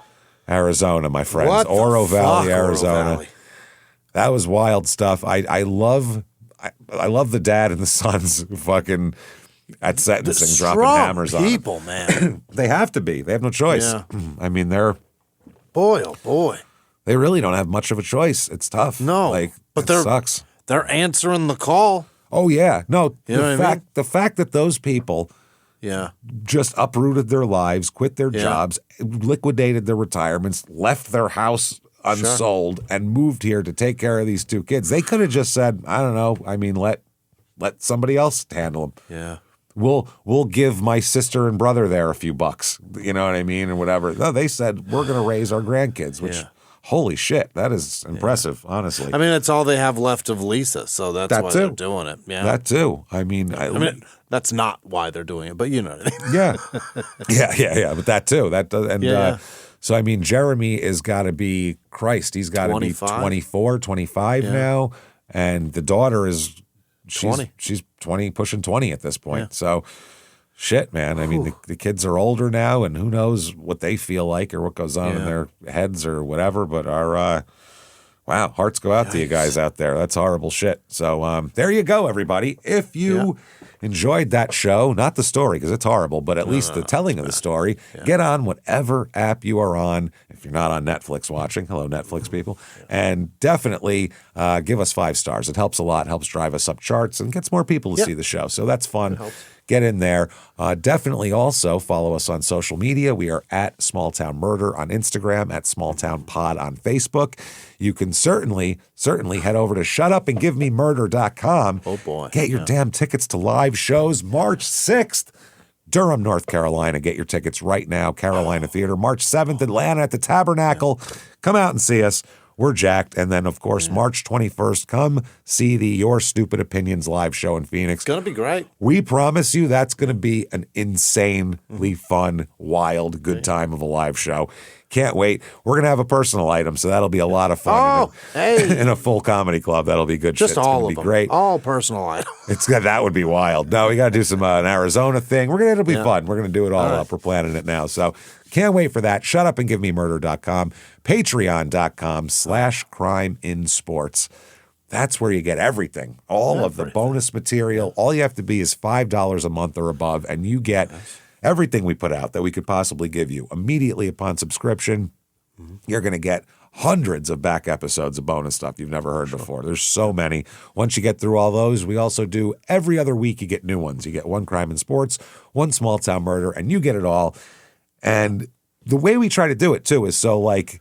Arizona, my friends. Oro Valley, Arizona. Oro Valley. That was wild stuff. I love the dad and the sons fucking at sentencing dropping hammers on people, man. They have to be. They have no choice. Yeah. I mean, boy, oh boy. They really don't have much of a choice. It's tough. No, but it sucks. They're answering the call. Oh yeah, no. You know what I mean? The fact that those people just uprooted their lives, quit their jobs, liquidated their retirements, left their house unsold, and moved here to take care of these two kids. They could have just said, I don't know. I mean, let somebody else handle them. Yeah. We'll give my sister and brother there a few bucks. You know what I mean, or whatever. No, they said we're going to raise our grandkids, which. Holy shit, that is impressive, honestly. I mean, it's all they have left of Lisa, so that's why they're doing it. Yeah. That too. I mean, that's not why they're doing it, but you know what I mean. Yeah. But that too. That does, and so I mean, Jeremy is got to be Christ. He's got to be 24, 25 now, and the daughter is 20. She's 20, pushing 20 at this point. So. Shit, man. I mean, the kids are older now, and who knows what they feel like or what goes on in their heads or whatever. But wow, hearts go out to you guys out there. That's horrible shit. So there you go, everybody. If you enjoyed that show, not the story because it's horrible, but at least the telling of the story, get on whatever app you are on. If you're not on Netflix watching, hello, Netflix people. And definitely give us 5 stars. It helps a lot, helps drive us up charts, and gets more people to see the show. So that's fun. Get in there. Definitely also follow us on social media. We are at Small Town Murder on Instagram, at Small Town Pod on Facebook. You can certainly head over to shutupandgivememurder.com. Oh, boy. Get your damn tickets to live shows March 6th. Durham, North Carolina. Get your tickets right now. Carolina Theater. March 7th, Atlanta at the Tabernacle. Come out and see us. We're jacked. And then, of course, March 21st, come see the Your Stupid Opinions live show in Phoenix. It's going to be great. We promise you that's going to be an insanely fun, wild, good time of a live show. Can't wait. We're going to have a personal item, so that'll be a lot of fun. In a full comedy club. That'll be good. Just shit. all of them. Great. All personal items. That would be wild. No, we got to do some an Arizona thing. It'll be fun. We're going to do it all up. We're planning it now. So can't wait for that. Shutupandgivememurder.com, patreon.com/crimeinsports. That's where you get everything. All of the bonus material. All you have to be is $5 a month or above, and you get everything we put out that we could possibly give you. Immediately upon subscription, you're going to get hundreds of back episodes of bonus stuff you've never heard before. There's so many. Once you get through all those, we also do every other week you get new ones. You get one Crime in Sports, one Small Town Murder, and you get it all. And the way we try to do it, too, is so like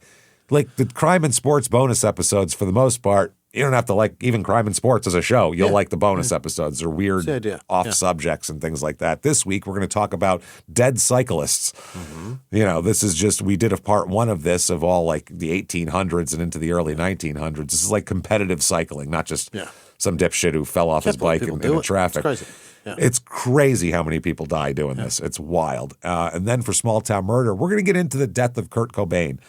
the Crime in Sports bonus episodes, for the most part, you don't have to like even Crime in Sports as a show. You'll like the bonus episodes. They're weird off subjects and things like that. This week, we're going to talk about dead cyclists. You know, this is just, we did a part 1 of this of all like the 1800s and into the early 1900s. This is like competitive cycling, not just some dipshit who fell off his bike in traffic. It's crazy how many people die doing this. It's wild. And then for small town murder, we're going to get into the death of Kurt Cobain.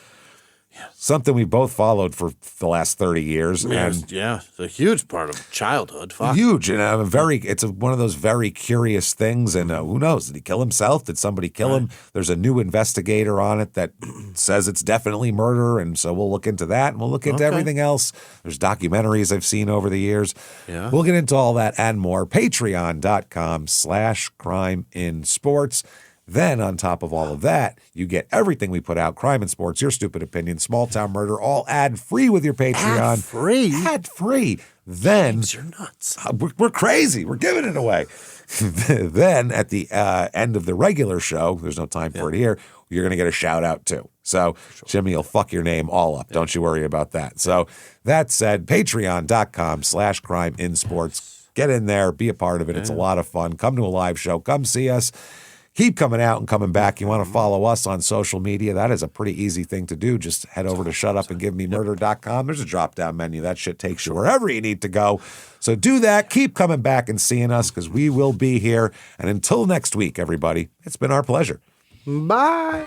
Something we both followed for the last 30 years. And it's a huge part of childhood. Fuck. Huge. And it's one of those very curious things. And who knows? Did he kill himself? Did somebody kill him? There's a new investigator on it that says it's definitely murder. And so we'll look into that, and we'll look into everything else. There's documentaries I've seen over the years. Yeah. We'll get into all that and more. Patreon.com/CrimeInSports. Then, on top of all of that, you get everything we put out, Crime and Sports, Your Stupid Opinion, Small Town Murder, all ad-free with your Patreon. Ad-free? Ad-free. Then, you're nuts. We're crazy. We're giving it away. Then, at the end of the regular show, there's no time for it here, you're going to get a shout-out, too. So, Jimmy will fuck your name all up. Don't you worry about that. So, that said, patreon.com/CrimeInSports. Get in there. Be a part of it. It's a lot of fun. Come to a live show. Come see us. Keep coming out and coming back. You want to follow us on social media? That is a pretty easy thing to do. Just head over to shutupandgivememurder.com. There's a drop-down menu. That shit takes you wherever you need to go. So do that. Keep coming back and seeing us because we will be here. And until next week, everybody, it's been our pleasure. Bye.